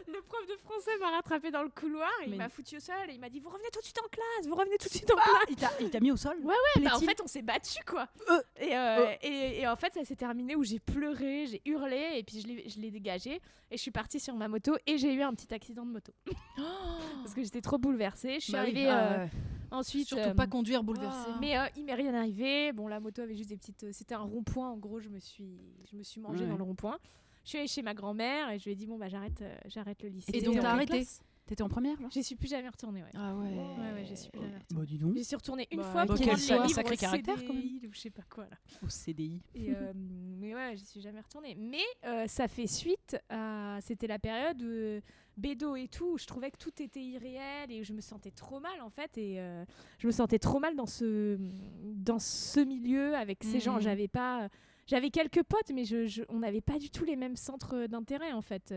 A: Le prof de français m'a rattrapé dans le couloir, et
B: Mais-
A: il m'a foutu au sol et il m'a dit vous revenez tout de suite en classe, vous revenez tout de suite en classe.
B: Il t'a mis au sol.
A: Ouais, bah, en
B: Plaît-il
A: fait on s'est battu quoi.
C: Euh.
A: Et en fait ça s'est terminé où j'ai pleuré, j'ai hurlé et puis je l'ai dégagé et je suis partie sur ma moto et j'ai eu un petit accident de moto parce que j'étais trop bouleversée. Je suis
C: Bah oui.
A: arrivée
C: Ah ouais.
A: ensuite.
C: Surtout pas conduire bouleversé.
A: Mais il m'est rien arrivé. Bon, la moto avait juste des petites. C'était un rond-point. En gros, je me suis mangée
B: Ouais.
A: dans le rond-point. Je suis allée chez ma grand-mère et je lui ai dit bon bah j'arrête le lycée.
C: Et donc,
B: T'étais
C: t'as
B: en
C: arrêté
B: quelle classe T'étais en première là
A: J'y suis plus jamais retournée. Ouais.
C: Ah ouais.
A: Ouais, j'y suis plus jamais retournée.
B: Bah dis donc.
A: J'y suis retournée une
C: Bah,
A: fois pour
C: quel
A: prendre les livres
B: sacré
A: au
B: caractère, quand même.
A: CDI ou je sais pas quoi là.
B: Au CDI.
A: Et, mais ouais, j'y suis jamais retournée. Mais ça fait suite à. C'était la période bédo et tout, où je trouvais que tout était irréel et je me sentais trop mal en fait. Et je me sentais trop mal dans ce milieu avec ces gens. J'avais quelques potes, mais on n'avait pas du tout les mêmes centres d'intérêt en fait.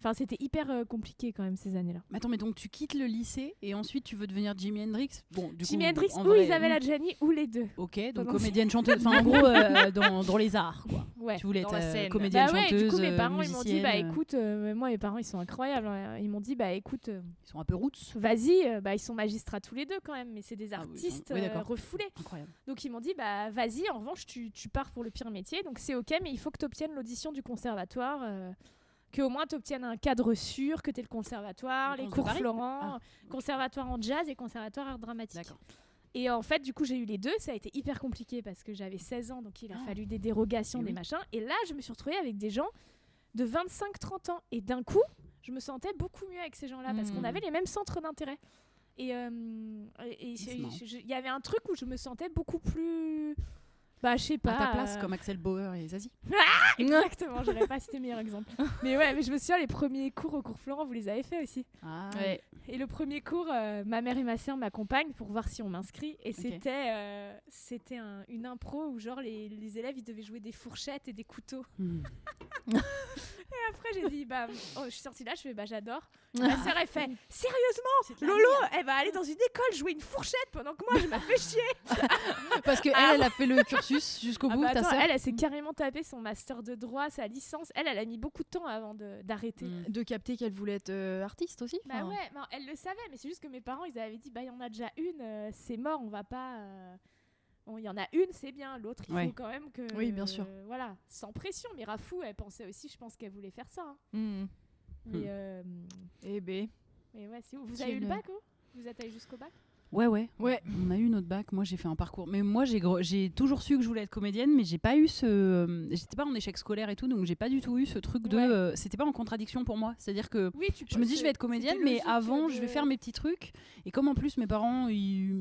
A: Enfin, c'était hyper compliqué quand même ces années-là.
B: Mais attends, mais donc tu quittes le lycée et ensuite tu veux devenir Jimi Hendrix. Bon, du
A: Jimi
B: coup,
A: Hendrix
B: en
A: ou
B: vrai,
A: Isabelle Adjani ou les deux.
B: Ok, donc
A: Pendant-
B: comédienne chanteuse. Enfin, en gros, dans les arts, quoi.
A: Ouais.
B: Tu voulais
C: Dans
B: être
C: la scène.
B: comédienne
A: Bah ouais,
B: chanteuse.
A: du coup mes parents ils m'ont dit bah
B: musicienne.
A: écoute, moi mes parents ils sont incroyables. Hein. Ils m'ont dit bah écoute,
B: Ils sont un peu roots.
A: vas-y, bah ils sont magistrats tous les deux quand même, mais c'est des
B: Ah oui, ils sont-
A: artistes
B: oui, d'accord.
A: refoulés.
B: Incroyable.
A: Donc ils m'ont dit bah vas-y, en revanche tu pars pour le pire métier, donc c'est ok, mais il faut que tu obtiennes l'audition du conservatoire. Que au moins tu obtiennes un cadre sûr, que tu es le conservatoire,
B: Le
A: les
B: Cons de
A: cours
B: Paris
A: Florent,
B: Ah,
A: conservatoire en jazz et conservatoire art dramatique.
B: D'accord.
A: Et en fait, du coup, j'ai eu les deux. Ça a été hyper compliqué parce que j'avais 16 ans, donc il a fallu des dérogations,
B: Et
A: des
B: oui.
A: machins. Et là, je me suis retrouvée avec des gens de 25-30 ans. Et d'un coup, je me sentais beaucoup mieux avec ces gens-là parce qu'on avait les mêmes centres d'intérêt. Et
B: C'est marrant.
A: il y avait un truc où je me sentais beaucoup plus... Bah, je sais pas.
B: À ta place, comme Axel Bauer et Zazie.
A: Exactement, j'aurais pas cité meilleur exemple. Mais ouais, mais je me souviens, les premiers cours au cours Florent, vous les avez fait aussi.
B: Ah,
C: Ouais.
A: Et le premier cours, ma mère et ma sœur m'accompagnent pour voir si on m'inscrit. Et c'était une impro où genre les élèves ils devaient jouer des fourchettes et des couteaux.
B: Hmm.
A: Et après j'ai dit je suis sortie là, je fais j'adore. Ma sœur elle fait sérieusement
B: C'est de la
A: Lolo,
B: merde.
A: elle va aller dans une école jouer une fourchette pendant que moi je me fais chier.
C: Parce que elle a fait le cursus jusqu'au bout, ta
A: Attends,
C: sœur.
A: elle s'est carrément tapé son master de droit, sa licence. Elle a mis beaucoup de temps avant d'arrêter.
C: De capter qu'elle voulait être artiste aussi.
A: Bah
C: Enfin,
A: ouais, non, elle le savait, mais c'est juste que mes parents, ils avaient dit, il y en a déjà une, c'est mort, on va pas... Bon, il y en a une, c'est bien, l'autre, il
B: Ouais.
A: faut quand même que...
C: Oui, bien sûr.
A: Voilà, sans pression, mais Rafou, elle pensait aussi, je pense qu'elle voulait faire ça. Hein.
C: hmm.
A: Mais,
C: Eh ben.
A: mais ouais, vous avez eu le bac, vous êtes allé jusqu'au bac?
B: Ouais.
C: Ouais.
B: On a eu notre bac. Moi, j'ai fait un parcours. Mais moi, j'ai toujours su que je voulais être comédienne, mais j'ai pas eu j'étais pas en échec scolaire et tout, donc j'ai pas du tout eu ce truc de.
A: Ouais.
B: C'était pas en contradiction pour moi. C'est-à-dire que.
A: Oui,
B: Je me dis, je vais être comédienne,
A: c'était
B: mais
A: logique
B: avant,
A: de-
B: je vais faire mes petits trucs. Et comme en plus, mes parents, ils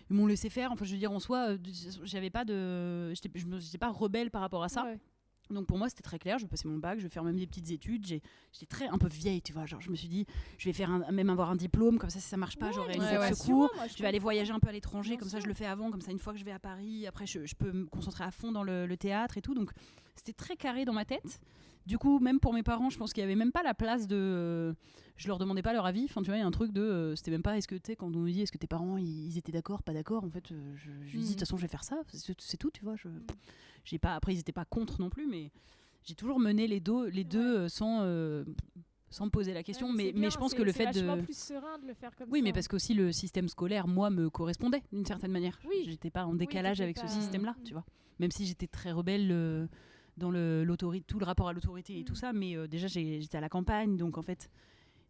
B: m'ont laissé faire. Enfin, je veux dire, en soi, j'avais pas de. J'étais pas rebelle par rapport à ça.
A: Ouais.
B: Donc pour moi, c'était très clair. Je vais passer mon bac, je vais faire même des petites études. J'étais un peu vieille, tu vois. Genre, je me suis dit, je vais faire même avoir un diplôme. Comme ça, si ça marche pas, j'aurai une
C: ouais,
B: voie de
C: ouais.
B: secours.
A: Moi,
B: Je vais aller voyager un peu à l'étranger,
A: Bien
B: comme ça
A: sûr.
B: je le fais avant, comme ça une fois que je vais à Paris, après je peux me concentrer à fond dans le théâtre et tout. Donc c'était très carré dans ma tête. Du coup, même pour mes parents, je pense qu'il y avait même pas la place de. Je leur demandais pas leur avis. Enfin, tu vois, il y a un truc de. C'était même pas. Est-ce que tu sais, quand on nous dit est-ce que tes parents ils étaient d'accord, pas d'accord. En fait, je dis de toute façon, je vais faire ça. C'est tout, tu vois. J'ai pas. Après, ils étaient pas contre non plus, mais j'ai toujours mené les deux sans me poser la question.
A: Ouais,
B: mais je pense que le fait de.
A: C'est vachement plus serein de le faire comme ça.
B: Oui, mais parce qu'aussi le système scolaire, moi, me correspondait d'une certaine manière.
A: Oui.
B: J'étais pas en décalage
A: t'étais
B: avec
A: pas-
B: ce système-là, tu vois. Même si j'étais très rebelle dans l'autorité, tout le rapport à l'autorité et tout ça, mais déjà j'étais à la campagne, donc en fait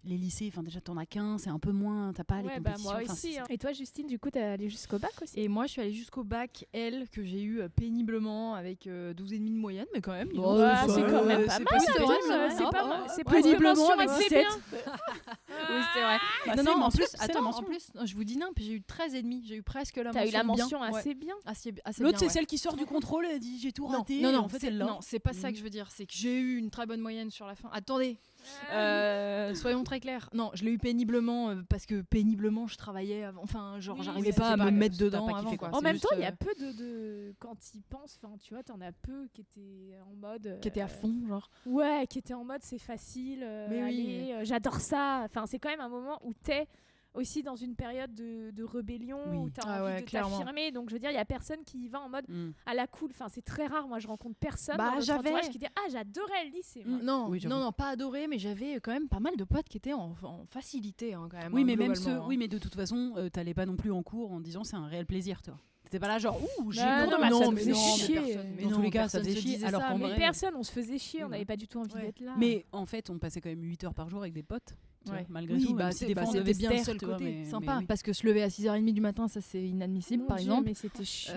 B: les lycées, enfin déjà t'en as qu'un, c'est un peu moins, t'as pas les
A: Ouais, bah
B: compétitions.
A: moi
B: enfin,
A: aussi. Et toi, Justine, du coup, t'es allée jusqu'au bac aussi.
C: Et moi, je suis allée jusqu'au bac L, que j'ai eu péniblement avec 12,5 de moyenne, mais quand même. dis donc,
A: Ouais,
C: ça
A: c'est
C: va,
A: quand même
C: c'est
A: pas mal.
C: pas si
A: c'est
C: horrible,
A: pas-
C: ouais.
A: c'est
C: Hop,
A: pas
C: hop,
A: mal.
C: hop.
A: C'est
C: Ouais,
A: presque
C: péniblement
A: mention
C: avec
A: assez
C: 17.
A: bien.
C: Oui, c'est vrai.
B: Bah,
C: non,
B: c'est
C: en
B: mention,
C: plus,
B: c'est la
C: attends,
B: mention.
C: en plus, je vous dis non, puis j'ai eu 13,5. J'ai eu presque la mention.
A: T'as eu la mention
C: bien. Ouais.
A: assez bien.
C: Assez
B: L'autre,
C: bien,
B: c'est
C: ouais.
B: celle qui sort du contrôle, elle dit j'ai tout
C: Non,
B: raté.
C: non,
B: en fait, elle l'a.
C: non, c'est pas ça que je veux dire. C'est que j'ai eu une très bonne moyenne sur la fin. Attendez, soyons très clairs. Non, je l'ai eu péniblement parce que péniblement, je travaillais avant. Enfin, genre,
A: Oui,
C: j'arrivais
A: c'est
C: pas à
A: pas-
C: me mettre
B: t'as
C: dedans
B: pas kiffé,
C: avant.
B: quoi.
C: Quoi.
A: En
C: C'est
A: même
C: juste,
A: temps, il y a peu de quand y penses, enfin, tu vois, t'en as peu qui étaient en mode.
C: qui était à fond, genre.
A: Ouais, qui étaient en mode c'est facile,
C: Mais oui.
A: allez, j'adore ça. Enfin, c'est quand même un moment où t'es aussi dans une période de rébellion,
B: Oui.
A: où t'as
C: Ah
A: envie
C: ouais,
A: de
C: clairement.
A: t'affirmer. Donc, je veux dire, il y a personne qui y va en mode à la cool. Enfin, c'est très rare. Moi, je rencontre personne
C: Bah,
A: dans notre
C: j'avais-
A: entourage qui dit ah, j'adorais le lycée. moi.
C: Non,
B: Oui, j'avoue.
C: non, pas adoré, mais j'avais quand même pas mal de potes qui étaient en facilité, hein, quand même.
B: Oui,
C: hein,
B: mais même
C: globalement, hein.
B: oui, mais de toute façon, t'allais pas non plus en cours en disant c'est un réel plaisir, toi. T'étais pas là genre j'ai
A: Bah,
B: cours de
A: non,
B: maths,
A: ça
B: ça
A: me
B: me
A: faisait
B: faisait
A: chier.
C: Mais
B: Dans
C: non,
B: tous les cas, ça
C: personne
B: faisait
C: se
B: chier,
C: disait
B: alors
C: ça,
B: qu'en
C: mais
B: vrai-
A: Personne, on se faisait chier,
B: Oui,
A: on n'avait pas du tout envie
C: Ouais.
A: d'être là.
B: Mais en fait, on passait quand même 8 heures par jour avec des potes. Tu vois,
C: Ouais.
B: malgré
C: Oui,
B: tout,
C: bah,
B: même si
C: c'est
B: des fois on
C: c'était
B: devait
C: bien
B: se
C: le
B: taire,
C: seul
B: tu vois,
C: côté.
B: mais
C: Sympa,
B: oui.
C: parce que se lever à 6h30 du matin, ça c'est inadmissible,
A: Mon
C: par
A: Dieu,
C: exemple.
A: mais c'était chiant.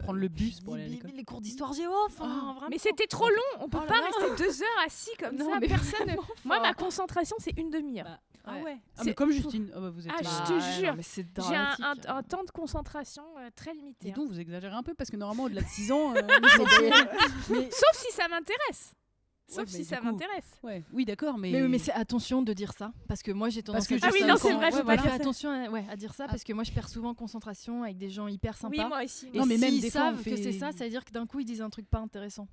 B: Prendre le bus pour aller à l'école.
C: Les cours d'histoire géo, enfin, vraiment.
A: Mais c'était trop long, on peut
C: Oh là
A: pas
C: là.
A: rester 2 heures assis comme
C: Non,
A: ça.
C: mais
A: Personne.
C: vraiment
A: Moi,
C: fort.
A: ma concentration, c'est une demi-heure.
B: Bah, ah
C: Ouais.
B: ouais. Ah,
A: C'est-
B: mais comme Justine. Ah bah, vous êtes.
A: Ah, je
C: Bah,
A: te
C: ouais,
A: jure.
C: non, mais c'est
A: J'ai un
C: dramatique.
A: temps de concentration très limité.
B: Dis
A: hein.
B: donc, vous exagérez un peu parce que normalement, au-delà de 6 ans.
A: Sauf si ça m'intéresse. Sauf
B: Ouais,
A: si
B: mais
A: ça
B: du coup-
A: m'intéresse.
B: Ouais, oui, d'accord, mais.
C: Mais c'est attention de dire ça, parce que moi j'ai tendance
B: Parce que
C: à
B: je
C: dire
B: sais
C: ça
B: non,
C: quand-
B: c'est vrai,
C: ouais,
B: faut pas
C: voilà,
A: dire
C: fais
A: ça.
C: attention à dire ça, parce que moi je perds souvent concentration avec des gens hyper sympas.
A: Oui, moi aussi.
C: Et
B: Non, mais même
C: s'ils
B: des fois, on
C: savent que
B: fait-
C: c'est ça, ça veut dire que d'un coup ils disent un truc pas intéressant.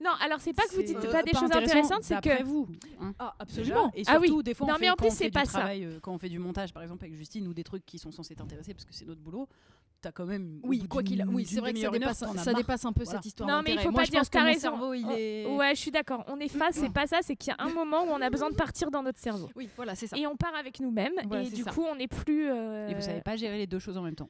A: Non, alors c'est pas que vous
C: C'est,
A: dites pas des choses
B: intéressant
A: intéressantes, c'est
B: d'après
A: que.
B: vous. hein.
C: Ah,
B: Déjà. Et
A: Ah
B: surtout,
A: oui.
B: des fois,
A: Non,
B: on
A: mais
B: fait,
A: en
B: quand
A: plus,
B: on fait
A: c'est
B: du
A: pas ça.
B: travail, quand on fait du montage, par exemple, avec Justine ou des trucs qui sont censés t'intéresser parce que c'est notre boulot, t'as quand même. au
C: Oui,
B: bout
C: quoi qu'il a...
B: d'une-
C: Oui, c'est
B: d'une
C: vrai que ça
B: demi-heure, une heure,
C: dépasse,
B: t'en as
C: ça
B: marre.
C: dépasse un peu
B: Voilà.
C: cette histoire
A: Non, mais il
C: d'intérêt.
A: faut
C: Moi,
A: pas
C: je
A: dire
C: pense que
A: t'as
C: mon
A: raison.
C: cerveau, il est...
A: Ouais, je suis d'accord. On est face, c'est pas ça, c'est qu'il y a un moment où on a besoin de partir dans notre cerveau.
C: Oui, voilà, c'est ça.
A: Et on part avec nous-mêmes.
C: Voilà,
A: et
C: c'est
A: du
C: ça.
A: coup, on n'est plus.
B: Et vous savez pas gérer les deux choses en même temps.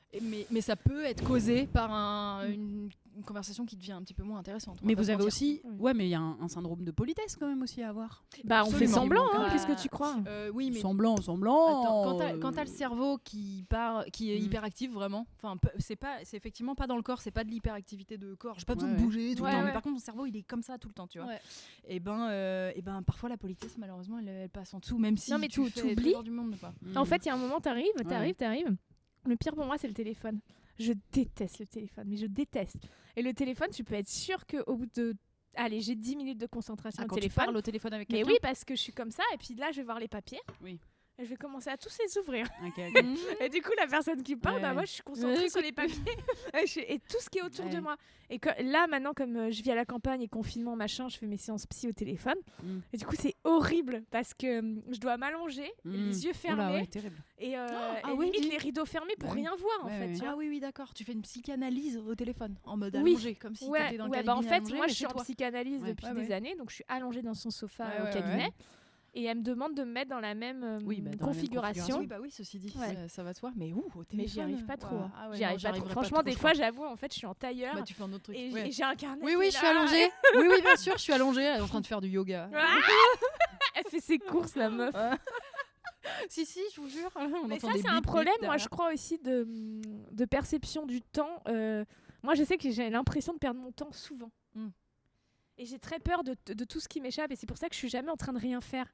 C: Mais ça peut être causé par une conversation qui devient un petit peu moins intéressante. on
B: Mais
C: va pas
B: vous
C: se
B: avez
C: mentir.
B: aussi.
A: Oui.
B: Ouais, mais il y a un syndrome de politesse quand même aussi à avoir.
A: Bah, on fait
C: Absolument.
A: semblant, hein.
C: Bah,
A: Qu'est-ce que tu crois
C: Oui, mais
B: Semblant.
C: attends, quand t'as le cerveau qui est
B: Mm.
C: hyperactif vraiment, enfin c'est effectivement pas dans le corps, c'est pas de l'hyperactivité de corps. J'ai pas besoin
B: Ouais,
C: de bouger tout
A: Ouais,
C: le temps.
A: ouais.
C: Mais par contre mon cerveau il est comme ça tout le temps, tu vois.
A: Ouais.
C: Et ben parfois la politesse malheureusement elle passe en dessous, même si
A: Non, mais
C: tu
A: tu
C: fais
A: oublies.
C: tout l'effort du monde quoi.
A: En fait, il y a un moment, t'arrives.
B: Ouais.
A: Le pire pour moi, c'est le téléphone. Je déteste le téléphone, mais je déteste. Et le téléphone, tu peux être sûr qu'au bout de. Allez, j'ai 10 minutes de concentration au
B: quand tu
A: téléphone.
B: parles au téléphone avec
A: Mais
B: quelqu'un.
A: oui, parce que je suis comme ça. Et puis là, je vais voir les papiers.
B: Oui.
A: Et je vais commencer à tous les ouvrir.
B: Ok, ok.
A: Et du coup, la personne qui parle,
B: Ouais.
A: bah moi, je suis concentrée
C: Ouais,
A: sur les papiers et tout ce qui est autour de
B: Ouais.
A: moi. Et là, maintenant, comme je vis à la campagne et confinement, machin, je fais mes séances psy au téléphone.
B: Mm.
A: Et du coup, c'est horrible parce que je dois m'allonger, les yeux fermés,
B: Oula, ouais, terrible.
A: et, et
C: oui,
A: limite les rideaux fermés pour
B: Bah oui.
A: rien voir, en
B: Ouais,
A: fait.
B: ouais.
A: Tu vois.
C: Ah oui d'accord, tu fais une psychanalyse au téléphone en mode
A: Oui.
C: allongé comme si
A: Ouais,
C: t'étais dans le
A: ouais,
C: cabinet
A: bah en fait,
C: allongé,
A: moi,
C: mais
A: je suis
C: chez
A: en
C: toi.
A: psychanalyse
B: Ouais.
A: depuis
C: Ouais,
A: des
C: ouais.
A: années, donc je suis allongée dans son sofa
C: Ouais,
A: au
C: ouais,
A: cabinet.
C: ouais.
A: Et elle me demande de me mettre dans la même
B: Oui, bah, dans la même
A: configuration.
C: Oui, bah oui, ceci dit,
A: Ouais.
C: ça va de soi. Mais au téléphone.
A: Mais j'y arrive pas trop.
C: ouais.
A: hein.
C: Ah ouais,
A: J'y
C: non,
A: arrive pas trop.
C: j'arriverais
A: Franchement,
C: trop,
A: des
C: je
A: fois,
C: crois.
A: j'avoue, en fait, je suis en tailleur
C: Bah, tu fais un autre truc.
A: et
C: Ouais.
A: j'ai un carnet.
C: Oui,
A: qui
C: oui,
A: est
C: je suis
A: là.
C: allongée. Oui, oui, bien sûr, je suis allongée. Elle est en train de faire du yoga.
A: Elle fait ses courses, la meuf.
C: Si, je vous jure. On
A: Mais
C: entend
A: ça,
C: des
A: c'est un
C: bips,
A: problème,
C: bips
A: moi, je
C: derrière.
A: crois aussi de perception du temps. Moi, je sais que j'ai l'impression de perdre mon temps souvent.
C: Mm.
A: Et j'ai très peur de tout ce qui m'échappe. Et c'est pour ça que je suis jamais en train de rien faire.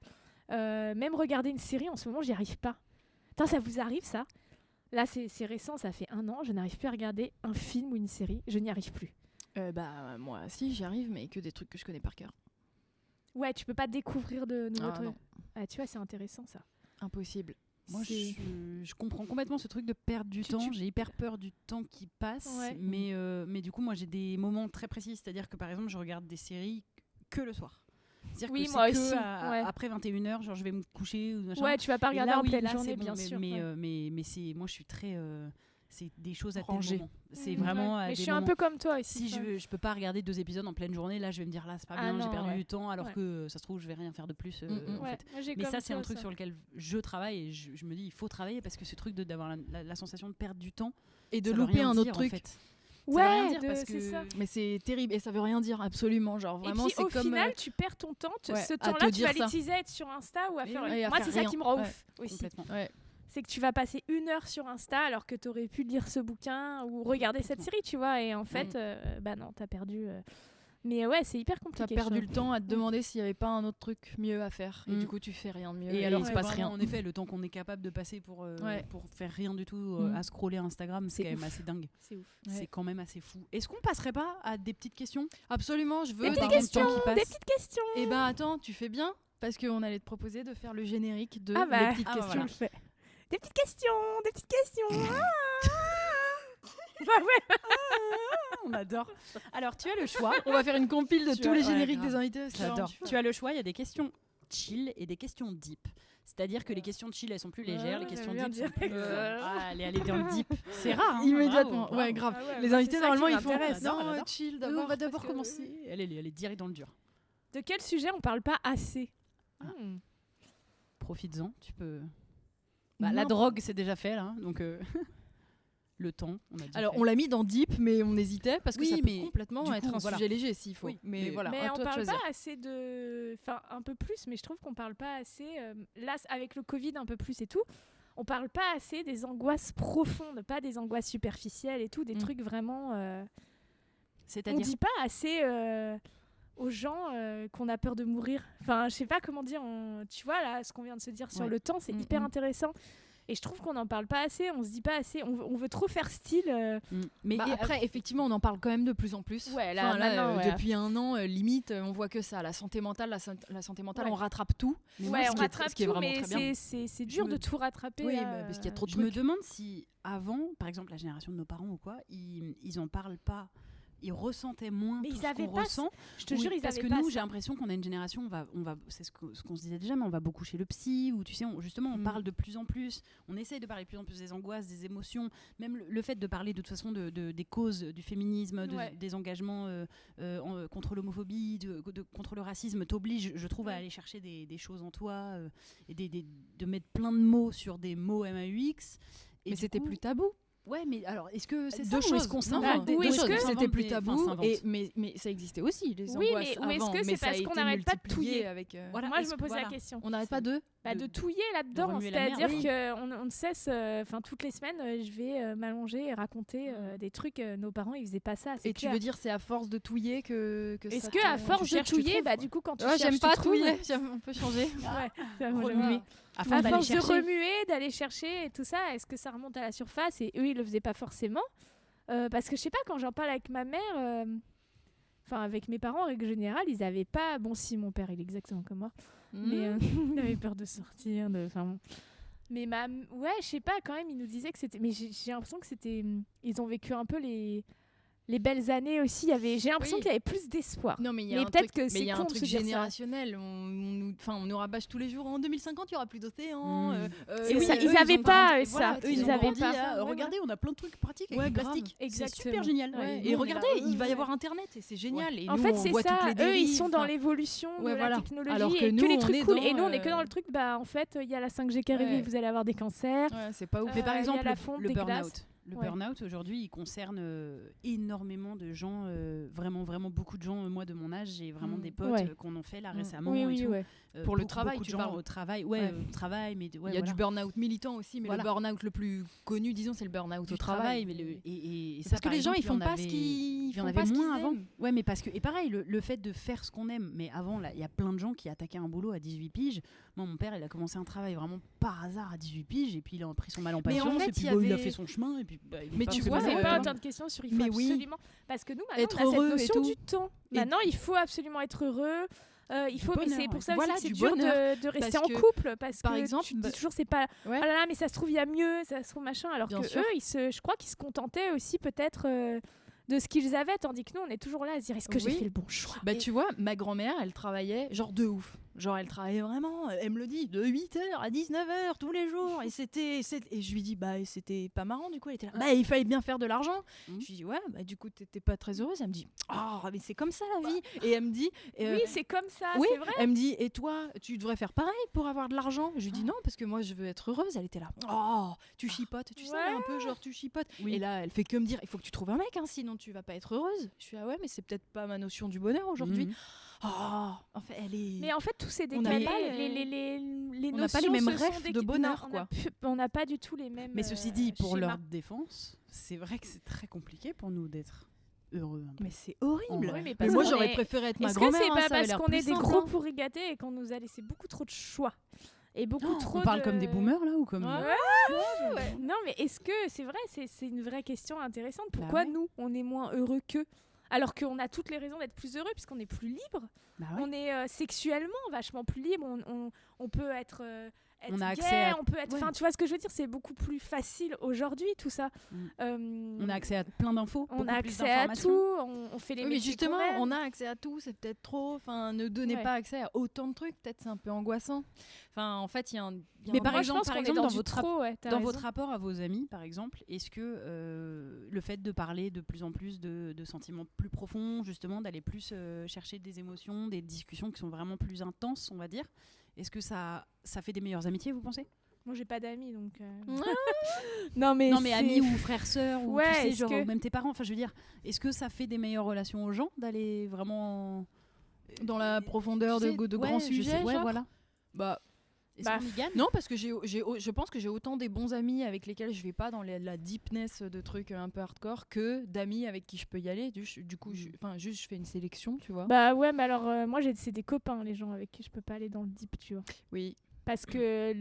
A: Même regarder une série, en ce moment, j'y arrive pas. Putain, ça vous arrive, ça? Là, c'est récent, ça fait 1 an. Je n'arrive plus à regarder un film ou une série. Je n'y arrive plus.
C: Bah, moi, si, j'y arrive, mais que des trucs que je connais par cœur.
A: Ouais, tu peux pas découvrir de nouveaux
C: Ah,
A: trucs.
C: non.
A: Ah, tu vois, c'est intéressant, ça.
C: Impossible.
B: Moi, je comprends complètement ce truc de perdre du temps. J'ai hyper peur du temps qui passe.
A: Ouais.
B: Mais du coup, moi, j'ai des moments très précis. C'est-à-dire que, par exemple, je regarde des séries que le soir. C'est-à-dire
A: Oui,
B: que
A: moi
B: c'est
A: aussi,
B: que après 21h, genre je vais me coucher ou machin.
A: Ouais, tu vas pas
B: Et
A: regarder
B: là,
A: en
B: oui,
A: pleine
B: là,
A: journée,
B: c'est bon,
A: bien sûr. ouais.
B: mais c'est, moi, je suis très... c'est des choses à tel
C: Rangée.
B: moment. C'est
A: Mm,
B: vraiment
A: ouais.
B: à
A: Mais
B: des
A: je suis un
B: moments.
A: peu comme toi aussi.
B: Si je peux pas regarder 2 épisodes en pleine journée, là je vais me dire là c'est pas
A: Ah
B: bien, j'ai
A: non,
B: perdu
A: ouais.
B: du temps alors
A: Ouais.
B: que ça se trouve je vais rien faire de plus en
A: Ouais,
B: fait.
A: moi, j'ai
B: Mais
A: comme
B: ça c'est un
A: toi,
B: truc
A: ça.
B: sur lequel je travaille et je me dis il faut travailler parce que ce truc d'avoir la sensation de perdre du temps
C: Et de
B: ça veut
C: louper
B: rien
C: un autre
B: dire, en
C: truc.
B: fait. Ça veut rien
A: Ouais,
B: dire parce
A: c'est
B: que
A: ça.
C: Mais c'est terrible et ça veut rien dire absolument. Genre vraiment,
A: Et puis
C: c'est
A: au
C: comme.
A: final, tu perds ton temps.
C: ouais,
A: Ce
C: à te
A: temps-là, tu
C: dire
A: vas
C: ça.
A: l'utiliser à être sur Insta ou à
B: Mais
A: faire.
B: oui.
C: Et à
A: Moi,
C: faire
A: c'est ça
C: rien.
A: qui me rend
C: Ouais.
A: ouf aussi.
B: complètement.
C: Ouais.
A: C'est que tu vas passer 1 heure sur Insta alors que tu aurais pu lire ce bouquin ou regarder cette série, tu vois. Et en fait, bah non, t'as perdu. Mais ouais, c'est hyper
C: T'as
A: compliqué.
C: perdu
A: je
C: le temps à te demander s'il y avait pas un autre truc mieux à faire. Et
B: Mm.
C: du coup, tu fais rien de mieux.
B: Et
C: Et
B: alors
C: il se
B: c'est
C: passe
B: vraiment,
C: rien.
B: en effet le temps qu'on est capable de passer pour faire rien du tout à scroller Instagram c'est
C: C'est
B: quand même
C: ouf.
B: assez dingue.
A: C'est ouf.
C: Ouais.
B: C'est quand même assez fou. Est-ce qu'on passerait pas à des petites questions?
C: Absolument, je veux.
A: Des petites
C: dans le
A: questions,
C: temps qui passe.
A: des petites questions.
C: Et ben attends, tu fais bien parce qu'on allait te proposer de faire le générique de
A: Ah bah,
C: les petites
B: ah bah
C: questions.
B: voilà.
A: Je le fais. Des petites questions, des petites questions. Ah ouais.
B: On adore. Alors tu as le choix.
C: On va faire une compile de
B: Tu
C: tous
B: as-
C: les
B: ouais,
C: génériques
B: grave.
C: des invités.
B: J'adore. Tu as le choix, il y a des questions chill et des questions deep. C'est-à-dire que les questions chill, elles sont plus légères, les
A: Ouais,
B: questions
A: j'aime
B: deep
A: bien
B: sont plus...
A: dire.
B: allez dans le deep. C'est rare, hein,
C: Immédiatement.
B: bravo,
C: Ouais,
B: bravo.
C: grave.
A: Ah ouais,
C: Les
A: moi,
C: invités,
A: c'est ça qui
C: normalement, ils font
A: m'intéresse.
C: non,
B: J'adore.
C: chill
B: On
C: d'abord.
B: va d'abord
C: parce que-
B: commencer. Allez, direct dans le dur.
A: De quel sujet on parle pas assez?
B: Ah.
A: Hmm.
B: Profites-en, tu peux... Bah, la drogue, c'est déjà fait, là. Donc, le temps, on a dit.
C: Alors, on l'a mis dans Deep, mais on hésitait parce que
B: Oui,
C: ça peut
B: mais
C: complètement
B: du
C: être
B: coup,
C: un
B: voilà.
C: sujet léger s'il faut.
B: Oui,
C: mais
B: mais-
C: voilà,
A: Mais
C: à
A: on
C: toi de
A: parle
C: choisir.
A: pas assez de. Enfin, un peu plus, mais je trouve qu'on parle pas assez. Là, avec le Covid, un peu plus et tout, on parle pas assez des angoisses profondes, pas des angoisses superficielles et tout, des trucs vraiment. On
B: C'est-à-dire
A: dit pas assez aux gens qu'on a peur de mourir. Enfin, je sais pas comment dire. Tu vois, là, ce qu'on vient de se dire sur
B: Ouais.
A: le temps, c'est hyper intéressant. Et je trouve qu'on n'en parle pas assez, on se dit pas assez, on veut trop faire style.
B: Mais
C: Bah,
B: et-
C: après, effectivement, on en parle quand même de plus en plus.
A: Ouais, là,
C: Enfin,
A: maintenant, ouais.
C: depuis 1 an, limite, on voit que ça. La santé mentale, la santé mentale,
A: Ouais.
C: on rattrape tout.
B: mais moi,
A: Ouais,
B: ce
A: on
B: qui est-
A: rattrape
C: ce qui est
A: tout,
C: vraiment
A: mais
C: très bien.
A: c'est dur
B: me-
A: de tout rattraper.
C: Oui,
A: là,
C: mais parce qu'il y a trop de
B: je me
C: trucs.
B: demande si avant, par exemple, la génération de nos parents ou quoi, ils en parlent pas. Ils ressentaient moins
A: Mais
B: tout
A: ils
B: ce
A: avaient
B: qu'on
A: pas
B: ressent.
A: Je te
B: Oui,
A: jure, ils
B: parce
A: avaient
B: que
A: pas
B: nous,
A: ça.
B: j'ai l'impression qu'on a une génération, on va, c'est ce qu'on se disait déjà, mais on va beaucoup chez le psy, ou tu sais, justement, on parle de plus en plus, on essaye de parler de plus en plus des angoisses, des émotions, même le fait de parler de toute façon des causes du féminisme,
A: Ouais.
B: des engagements contre l'homophobie, contre le racisme, t'oblige, je trouve, à
A: Ouais.
B: aller chercher des choses en toi, et de mettre plein de mots sur des mots MAUX. Et
C: Mais
B: du
C: c'était
B: coup-
C: plus tabou.
B: Ouais, mais alors, est-ce que c'est ça
C: Deux
B: ou
C: choses.
B: est-ce qu'on
C: Non,
B: s'invente
C: deux
A: ou est-ce
C: choses.
A: que-
C: c'était plus
B: Enfin,
C: tabou
B: s'invente.
C: mais ça existait aussi les
A: Oui,
C: angoisses
A: mais est-ce
C: avant,
A: que c'est
C: mais ça a
A: parce qu'on
C: été
A: n'arrête pas de
C: multiplié
A: touiller
C: avec
B: Voilà,
A: Moi, je
B: est-ce
A: me
B: que-
A: pose
B: voilà.
A: la question.
C: on n'arrête pas de
A: De touiller là-dedans,
B: remuer la
A: c'est-à-dire
B: merde.
A: qu'on ne cesse, enfin toutes les semaines, je vais m'allonger et raconter des trucs. Nos parents, ils faisaient pas ça. c'est
C: et tu
A: clair.
C: veux dire c'est à force de touiller que
A: Est-ce
C: ça
A: que
C: te-
A: à force
C: tu
A: de
C: cherches, tu
A: touiller,
C: trouves,
A: bah
C: quoi.
A: du coup quand tu
C: Ouais,
A: cherches,
C: j'aime
A: tu
C: pas
A: trouves.
C: touiller, on peut changer.
A: Ouais, ça, moi,
C: Remuer.
A: j'aime bien.
B: Afin
A: À
B: d'aller
A: force de
B: chercher.
A: remuer, d'aller chercher et tout ça, est-ce que ça remonte à la surface? Et eux, ils le faisaient pas forcément. Parce que je sais pas, quand j'en parle avec ma mère, enfin avec mes parents en règle générale, ils avaient pas. Bon, si mon père, il est exactement comme moi, mais il avait peur de sortir. Enfin, bon. Mais ouais, je sais pas, quand même, ils nous disaient que c'était. Mais j'ai l'impression que c'était. Ils ont vécu un peu les belles années aussi. J'ai l'impression
C: Oui.
A: qu'il y avait plus d'espoir.
C: Non, mais il y a
A: Mais
C: un
A: peut-être
C: truc,
A: que
C: mais
A: c'est
C: il y a
A: con
C: un
A: de
C: truc
A: se dire ça.
C: générationnel. On nous rabâche tous les jours. En 2050, il y aura plus d'océan.
B: C'est
A: ça,
B: eux,
A: ils avaient
B: ont
A: pas
B: grandi-
A: ça.
B: voilà,
A: Eux, ils
B: ont
A: avaient
B: grandi
A: pas
B: à,
A: ça. Ouais,
B: regardez, on a plein de trucs pratiques avec
C: Ouais,
B: du
C: grave.
B: plastique. C'est
A: Exactement.
B: super génial.
C: Ouais,
B: Et
C: nous, on est
B: regardez,
C: là,
B: il va y
C: ouais.
B: avoir Internet et c'est génial. Et
A: En
B: nous,
A: fait,
B: on
A: c'est
B: voit
A: ça.
B: toutes les
A: Eux, ils
B: dérives.
A: sont dans
B: enfin,
A: l'évolution
C: Ouais,
A: de
C: voilà.
A: la technologie
C: Alors que
A: et
C: nous,
A: que les
C: on
A: trucs
C: est
A: cool.
C: dans,
A: Et nous, on est que dans le truc, bah en fait, il y a la 5G qui arrive
C: Ouais.
A: et vous allez avoir des cancers.
C: Ouais, c'est pas ouf.
B: Mais par
A: il y a
B: exemple,
A: la fonte
B: le
A: des glaces.
B: burn-out. Le
A: Ouais.
B: burn-out, aujourd'hui, il concerne énormément de gens, vraiment, vraiment beaucoup de gens. Moi, de mon âge, j'ai vraiment des potes
A: Ouais.
B: qu'on en fait là
C: Mm.
B: récemment.
A: Oui,
B: et
A: oui,
B: tout.
A: ouais.
C: Pour le
B: Beaucoup,
C: travail,
B: beaucoup de
C: tu
B: gens
C: parles.
B: au travail.
C: Ouais.
B: Au travail, mais
C: Il y a du burn-out militant aussi, mais
B: Voilà.
C: le burn-out le plus connu, disons, c'est le burn-out
B: du
C: au travail.
B: mais et ça,
C: Parce que
B: par
C: les gens,
B: exemple,
C: ils font
B: il y en
C: pas ce
B: avait-
C: qu'ils
B: Il y en
C: font
B: avait
C: pas ce qu'ils
B: moins avant.
C: aiment.
B: Ouais, mais parce que. Et pareil, le fait de faire ce qu'on aime. Mais avant, là, il y a plein de gens qui attaquaient un boulot à 18 piges. Moi, mon père, il a commencé un travail vraiment par hasard à 18 piges. Et puis, il a pris son mal en
C: Mais en
B: patience.
C: fait,
B: et puis,
C: il y
B: il a
C: avait-
B: fait son chemin. Et puis, il est
C: Mais
B: pas
C: tu
B: fait
C: vois,
A: Vous
B: mal.
A: n'avez pas autant de questions sur il faut
C: mais oui.
A: absolument. Parce que nous, maintenant,
C: Être
A: on a
C: heureux et
A: cette notion
C: tout.
A: du temps.
C: Et-
A: Maintenant, il faut absolument être heureux. il faut, mais
B: bonheur,
A: c'est pour
B: ouais.
A: ça
C: Voilà,
A: aussi que
C: du
A: c'est dur
C: bonheur.
A: de rester
C: Parce
A: en
C: que,
A: couple parce
C: par
A: que
C: exemple,
A: tu te dis toujours c'est pas
C: Ouais.
A: oh là là mais ça se trouve il y a mieux, ça se trouve machin, alors
C: Bien
A: que
C: sûr.
A: eux je crois qu'ils se contentaient aussi peut-être de ce qu'ils avaient, tandis que nous on est toujours là à se dire est-ce que j'ai
C: Oui.
A: fait le bon choix.
C: Bah, tu vois, ma grand-mère, elle travaillait genre de ouf. Genre, elle travaillait vraiment, elle me le dit, de 8h à 19h tous les jours. Et et je lui dis, bah, c'était pas marrant du coup. Elle était là, bah, il fallait bien faire de l'argent.
B: Mhm.
C: Je lui dis, ouais, bah, du coup, t'étais pas très heureuse. Elle me dit, oh, mais c'est comme ça la vie. Et elle me dit,
A: Oui, c'est comme ça,
C: oui,
A: c'est vrai.
C: elle me dit, et toi, tu devrais faire pareil pour avoir de l'argent. Je lui dis, non, parce que moi, je veux être heureuse. Elle était là, oh, tu chipotes, tu sais,
A: Ouais.
C: un peu genre, tu chipotes.
B: Oui.
C: Et là, elle fait que me dire, il faut que tu trouves un mec, hein, sinon tu vas pas être heureuse. Je suis, ah ouais, mais c'est peut-être pas ma notion du bonheur aujourd'hui.
B: Mhm.
C: Oh, en fait, elle est.
A: Mais en fait, tout s'est
C: On n'a
A: décalé.
C: pas
A: Les
C: on n'a pas les
A: notions
C: mêmes
A: se sont
C: rêves de
A: déca-
C: bonheur,
A: Non,
C: quoi.
A: on n'a pas du tout les mêmes.
B: Mais ceci dit, pour
A: schémas.
B: leur défense, c'est vrai que c'est très compliqué pour nous d'être heureux. un peu.
C: Mais c'est horrible.
B: Ouais.
A: Oui, mais
C: Mais
A: parce
C: moi,
A: qu'on
C: j'aurais
A: est-
C: préféré être ma
A: Est-ce que
C: grand-mère.
A: c'est
C: hein,
A: pas
C: ça avait
A: parce
C: l'air
A: qu'on
C: plus
A: est des
C: simple,
A: gros
C: hein.
A: pourris gâtés et qu'on nous a laissé beaucoup trop de choix et beaucoup
B: Oh,
A: trop
B: on parle
A: de-
B: comme des boomers là ou comme
A: Ouais. Non, mais est-ce que c'est vrai, c'est une vraie question intéressante. Pourquoi
B: ouais.
A: nous, on est moins heureux qu'eux, alors qu'on a toutes les raisons d'être plus heureux puisqu'on est plus libre.
B: Bah ouais.
A: On est sexuellement vachement plus libre. On peut être
B: On a
A: gay,
B: accès à-
A: on peut être.
B: ouais.
A: Enfin, tu vois ce que je veux dire, c'est beaucoup plus facile aujourd'hui tout ça.
B: On a accès à plein d'infos.
A: On
B: beaucoup
A: a
B: plus
A: accès à
B: d'informations.
A: tout. On fait les
C: Oui, mais
A: métiers
C: justement,
A: qu'on aime.
C: on a accès à tout, c'est peut-être trop. Enfin, ne donnez
A: Ouais.
C: pas accès à autant de trucs, peut-être c'est un peu angoissant. Enfin, en fait, il y a un.
B: Mais
C: un-
B: par
A: Moi,
B: exemple,
A: je pense
B: par
A: qu'on
B: exemple,
A: est
B: dans
A: dans
B: votre
A: du trop. Ouais, t'as
B: Dans
A: raison.
B: votre rapport à vos amis, par exemple, est-ce que le fait de parler de plus en plus de sentiments plus profonds, justement, d'aller plus chercher des émotions, des discussions qui sont vraiment plus intenses, on va dire, est-ce que ça fait des meilleures amitiés, vous pensez?
A: Moi, j'ai pas d'amis, donc. Non, mais
B: Non, mais
A: c'est-
B: amis ou frères, sœurs, ou
A: Ouais,
B: tu sais,
A: est-ce
B: genre,
A: que-
B: même tes parents. Enfin, je veux dire, est-ce que ça fait des meilleures relations aux gens d'aller vraiment
C: Dans la profondeur
B: tu sais,
C: de
B: ouais,
C: grands
B: je sais,
C: sujets.
B: ouais,
C: genre
B: voilà.
C: Bah,
B: Est-ce
A: Bah,
B: qu'on y gagne?
C: non, parce que je pense que j'ai autant des bons amis avec lesquels je vais pas dans la deepness de trucs un peu hardcore que d'amis avec qui je peux y aller. Du coup, juste je fais une sélection, tu vois.
A: Bah ouais, mais alors moi c'est des copains, les gens avec qui je peux pas aller dans le deep, tu vois.
C: Oui.
A: Parce que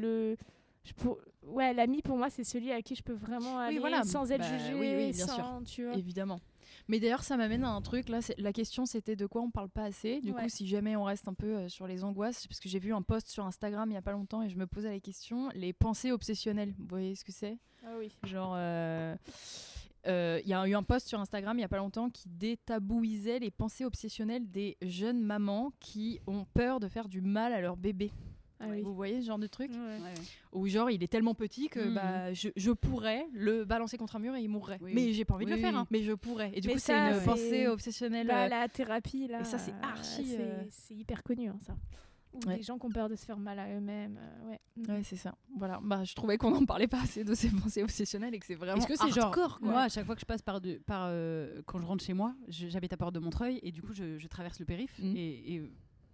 A: ouais, l'ami pour moi c'est celui à qui je peux vraiment aller
C: voilà.
A: sans être
C: Bah,
A: jugé,
C: oui, bien
A: sans,
C: sûr.
A: tu vois.
C: Évidemment. Mais d'ailleurs, ça m'amène à un truc. Là, la question, c'était de quoi on parle pas assez. Du
A: Ouais.
C: coup, si jamais on reste un peu sur les angoisses, parce que j'ai vu un post sur Instagram il y a pas longtemps et je me posais la question, les pensées obsessionnelles. Vous voyez ce que c'est ?
A: Ah oui.
C: Genre, il y a eu un post sur Instagram il y a pas longtemps qui détabouisait les pensées obsessionnelles des jeunes mamans qui ont peur de faire du mal à leur bébé.
A: Ah oui.
C: Vous voyez ce genre de truc ?
A: Ouais.
B: Ouais, ouais.
C: Ou genre il est tellement petit que
B: Mhm.
C: bah, je pourrais le balancer contre un mur et il mourrait.
B: Oui,
C: mais
B: oui.
C: j'ai pas envie de
B: Oui,
C: le faire,
B: oui.
C: hein. Mais je pourrais. Et du
A: Mais
C: coup c'est
A: ça,
C: une
A: c'est-
C: pensée obsessionnelle.
A: Bah, la thérapie là.
C: et ça, c'est archi,
A: c'est hyper connu hein, ça. Ou
C: Ouais.
A: des gens qui ont peur de se faire mal à eux-mêmes. Ouais.
C: Ouais, c'est ça. Voilà. Bah, je trouvais qu'on n'en parlait pas assez de ces pensées obsessionnelles et que c'est vraiment
B: Est-ce que c'est genre,
C: hardcore, quoi.
B: moi, à chaque fois que je passe quand je rentre chez moi, j'habite à Porte de Montreuil et du coup, je traverse le périph'
C: Mhm.
B: et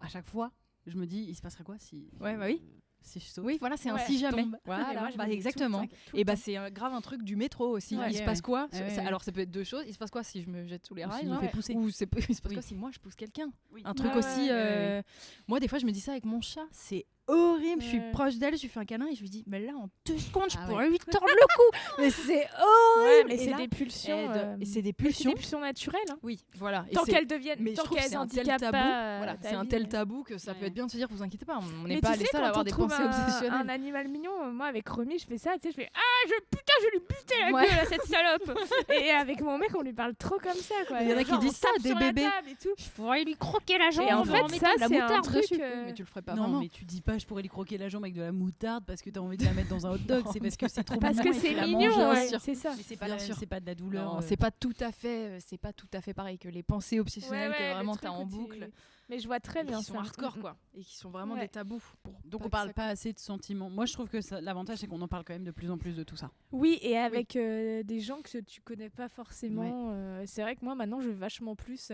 B: à chaque fois, je me dis, il se passerait quoi si,
C: Ouais, bah oui.
B: si je saute?
C: Oui, voilà, c'est un
A: Ouais,
C: si jamais.
B: tombe.
C: Voilà,
A: Mais moi, je
C: bah,
A: me dis
C: exactement.
A: tout le
C: Et
A: temps.
C: bah c'est grave un truc du métro aussi.
A: Ouais.
C: Il se
B: Ouais,
C: passe
B: ouais.
C: quoi
B: Ouais, ouais.
C: Alors ça peut être deux choses. Il se passe quoi si je me jette sous les
B: Ou
C: rails
B: s'il nous
C: hein,
B: fait pousser.
C: Ou il se passe
B: Oui.
C: quoi si moi je pousse quelqu'un
B: Oui.
C: Un truc
A: Ouais,
C: aussi.
A: ouais,
B: ouais.
C: Moi des fois je me dis ça avec mon chat. C'est horrible. Je suis
A: Ouais.
C: proche d'elle, je lui fais un câlin et je lui dis mais là en 2 secondes je
B: Ah
C: pourrais
B: ouais.
C: lui tordre le cou. Mais c'est
A: Ouais,
C: horrible.
A: mais
C: Et
A: c'est
C: là,
A: des pulsions.
C: et c'est des
A: mais c'est des
C: pulsions.
A: pulsions naturelles. Hein.
C: Oui, voilà. Et
A: Tant
C: c'est-
A: qu'elles deviennent,
C: mais je
A: tant
C: trouve que
A: qu'elles
C: c'est un tel
A: handicapent
C: tabou.
A: pas.
C: Voilà,
A: ta
C: c'est un
A: vie,
C: tel tabou que ça peut
B: Ouais.
C: être bien de se dire vous inquiétez pas, on
A: Mais
C: n'est pas
A: tu
C: les
A: sais,
C: seuls à
A: quand
C: avoir
A: on
C: des
A: trouve
C: pensées obsessionnelles.
A: un animal mignon, moi avec Romy, je fais ça, tu sais, je fais ah putain, je vais lui buter la
C: Ouais.
A: gueule à cette salope. Et avec mon mec, on lui parle trop comme ça, quoi.
C: Il y en a
A: Genre,
C: qui
A: on
C: disent ça,
A: tape
C: des
A: sur la
C: bébés.
A: table et tout.
C: Je pourrais lui croquer la jambe
A: Et en
C: en
A: fait,
C: mettant
A: ça,
C: de la
A: c'est un
C: moutarde
A: truc,
C: dessus.
A: euh,
C: Mais tu le ferais pas
B: non,
C: vraiment.
B: mais tu dis pas, je pourrais lui croquer la jambe avec de la moutarde parce que t'as envie de la mettre dans un hot dog. C'est parce que c'est trop
A: Parce
B: mignon
A: que
B: et
A: c'est
B: tu la
A: mignon,
B: manges.
A: ouais,
C: sûr.
A: c'est ça.
B: Mais c'est pas,
C: Bien sûr.
B: c'est pas de la douleur.
C: Non, c'est pas tout à fait pareil que les pensées obsessionnelles
A: Ouais,
C: que
A: le
C: vraiment
A: truc
C: t'as en
A: où tu-
C: boucle
A: Mais je vois très
C: et
A: bien
C: qui
A: ça.
C: sont hardcore quoi et qui sont vraiment
A: Ouais.
C: des tabous.
B: Donc
C: pas
B: on
C: que
B: parle
C: ça-
B: pas assez de sentiments. Moi, je trouve que l'avantage, c'est qu'on en parle quand même de plus en plus de tout ça.
A: Oui, et avec des gens que tu connais pas forcément. C'est vrai que moi, maintenant, je vais vachement plus.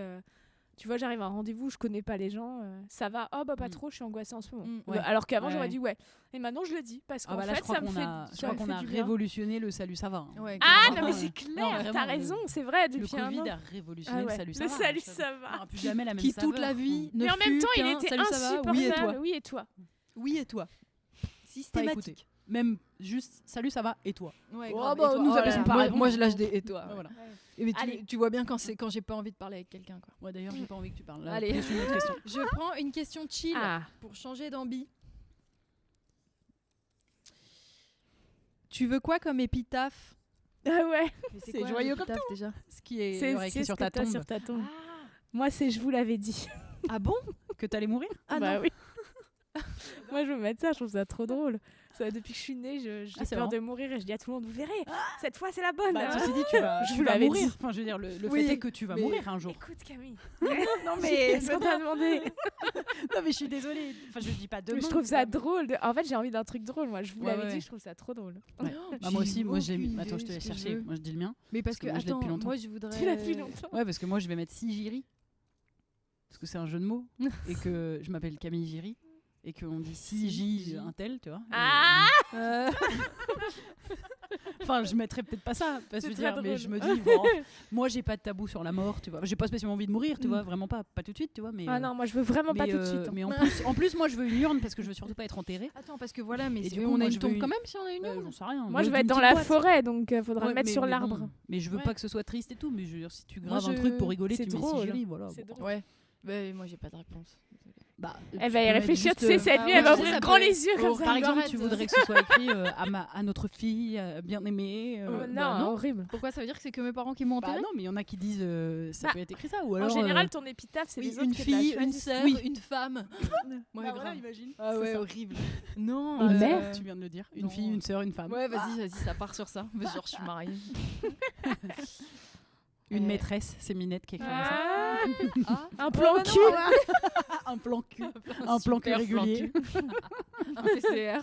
A: Tu vois, j'arrive à un rendez-vous, je connais pas les gens. Ça va, oh bah pas
B: Mm.
A: trop, je suis angoissée en ce moment.
C: Mm,
B: ouais.
A: Alors qu'avant,
B: Ouais,
A: j'aurais
B: ouais.
A: dit ouais. Et maintenant, je le dis parce qu'en
B: Ah bah là,
A: fait,
B: je crois
A: ça me
B: qu'on
A: fait.
B: a, je
A: ça
B: crois
A: me
B: qu'on
A: fait
B: a
A: du bien.
B: révolutionné le salut ça va. hein.
C: Ouais,
A: Ah
C: carrément.
A: non, mais c'est
B: Non,
A: clair,
B: vraiment,
A: t'as raison, c'est vrai,
B: Le
A: depuis un
B: Covid
A: an.
B: a révolutionné
A: Ah ouais,
B: le salut ça
A: le
B: va.
A: salut
B: Ça-
A: ça
B: On
A: va.
B: n'aura plus jamais la même
C: Qui toute
B: saveur.
C: la vie ne
A: Mais en même
C: fut
A: temps, il
C: qu'un
A: était
C: salut, ça va, oui et toi.
A: insupportable. Oui et toi.
C: Systématique.
B: Écouté. même juste salut, ça va et toi.
C: Ouais,
B: Oh,
C: grave.
B: bah,
C: Et toi
B: nous
C: là,
B: appelons pas à
C: moi,
B: répondre.
C: moi, je lâche des et toi.
B: Ouais, voilà.
C: Et mais
A: Allez.
C: tu vois bien quand j'ai pas envie de parler avec quelqu'un, quoi.
B: Ouais, d'ailleurs, j'ai pas envie que tu parles. Là,
C: Allez.
B: pose une autre question.
C: Je prends une question chill
A: Ah.
C: pour changer d'ambi. Tu veux quoi comme épitaphe?
A: Ah ouais.
C: Mais
B: C'est
C: quoi,
B: joyeux
C: l'épitaphe, déjà.
B: Ce qui est
A: C'est
B: écrit
A: ce
B: sur
A: que
B: ta
A: t'as
B: tombe.
A: sur ta tombe. Moi, c'est je vous l'avais dit.
C: Ah bon?
B: Que t'allais mourir.
C: Ah
A: bah
C: non.
A: oui. Moi, je veux mettre ça, je trouve ça trop drôle. Ça, depuis que je suis née, j'ai
B: Ah, c'est
A: peur
B: marrant.
A: de mourir et je dis à tout le monde, vous verrez, cette fois c'est la bonne.
B: Bah, ceci dit, tu vas,
A: Je
B: tu
A: vous
B: vas
A: l'avais
B: mourir.
A: dit.
B: Enfin, je veux dire, le
C: Oui,
B: fait est que tu vas
C: mais-
B: mourir un jour.
A: Écoute Camille,
B: non
A: qu'est-ce qu'on t'a demandé?
B: non mais je suis désolée. Enfin, je dis pas demain.
A: Je trouve ça drôle. En fait, j'ai envie d'un truc drôle. Moi, je vous
B: Ouais,
A: l'avais
B: ouais.
A: dit, je trouve ça trop drôle.
B: Ouais.
C: Oh,
B: Bah, moi aussi,
C: j'ai
B: moi je l'ai
C: aucune
B: mis. Attends, je te
C: idée
B: laisse
C: ce que
B: chercher.
C: je veux.
B: Moi je dis le mien.
C: Mais parce
B: Parce que
C: que,
B: moi, je l'ai depuis
C: attends,
B: longtemps.
C: moi je voudrais.
A: Tu l'as depuis longtemps.
B: Ouais, parce que moi je vais mettre Sigiri. Parce que c'est un jeu de mots. Et que je m'appelle Camille Giri. Et qu'on dit Sigi un tel, tu vois.
A: Ah
B: Enfin, je mettrais peut-être pas ça. Parce que
A: C'est
B: je veux
A: très
B: dire, mais
A: drôle.
B: je me dis, bon, moi j'ai pas de tabou sur la mort, tu vois. J'ai pas spécialement envie de mourir, tu vois. Vraiment pas. Pas tout de suite, tu vois. Mais,
A: Ah non, moi je veux vraiment pas
B: mais,
A: tout de suite. hein.
B: mais en plus, moi je veux une urne parce que je veux surtout pas être enterrée.
C: Attends, parce que voilà, mais
B: Et
C: si
B: du coup,
C: on a
B: moi,
C: une
B: je veux
C: tombe
B: une-
C: quand même si on a une urne.
B: J'en sais rien.
A: Moi je vais être
B: d'une
A: dans
B: petite
A: la
B: boîte.
A: forêt, donc faudra
B: Ouais,
A: le mettre
B: mais-
A: sur
B: mais
A: l'arbre.
B: bon. Mais je veux
C: Ouais.
B: pas que ce soit triste et tout. Mais je veux dire, si tu
C: Moi,
B: graves un
C: je-
B: truc pour rigoler,
A: c'est
B: tu mets
A: drôle.
B: Sigiri, voilà.
A: C'est
B: bon.
A: drôle.
C: Ouais. Bah, moi j'ai pas de réponse.
B: Bah,
A: Elle
B: tu
A: va y
B: peux mettre
A: réfléchir,
B: juste,
A: tu sais, cette
C: ah
A: nuit,
C: ouais,
A: elle va
C: tu sais,
A: ouvrir
C: ça
A: grand
C: peut-
A: les yeux comme
C: Oh,
A: ça.
B: Par exemple,
C: arrête.
B: tu voudrais que ce soit écrit à notre fille bien-aimée.
A: Non,
C: bah non.
A: horrible.
C: Pourquoi ça veut dire que c'est que mes parents qui m'ont
B: Bah
C: enterré?
B: non, mais il y en a qui disent ça
A: Bah,
B: peut être écrit ça. Ou
A: En
B: alors,
A: général, ton épitaphe, c'est
C: Oui,
A: les autres
C: une
A: qui
C: fille,
A: la
C: une
A: choisissent.
C: sœur,
B: Oui.
C: une femme. Ouais,
B: bah
C: grave.
B: voilà, imagine.
C: Ah
B: C'est
C: ouais,
B: ça.
C: horrible. Non.
A: Une mère.
B: Tu viens de le dire. Une
C: Non.
B: fille, une sœur, une femme.
C: Ouais, vas-y, ça part sur ça. Mais genre, je suis mariée.
B: Une maîtresse, c'est Minette qui écrit ça.
A: Ah,
C: Ah,
A: un plan
C: bah
A: cul.
B: Un plan cul. Un plan cul
C: super
B: régulier.
C: un PCR.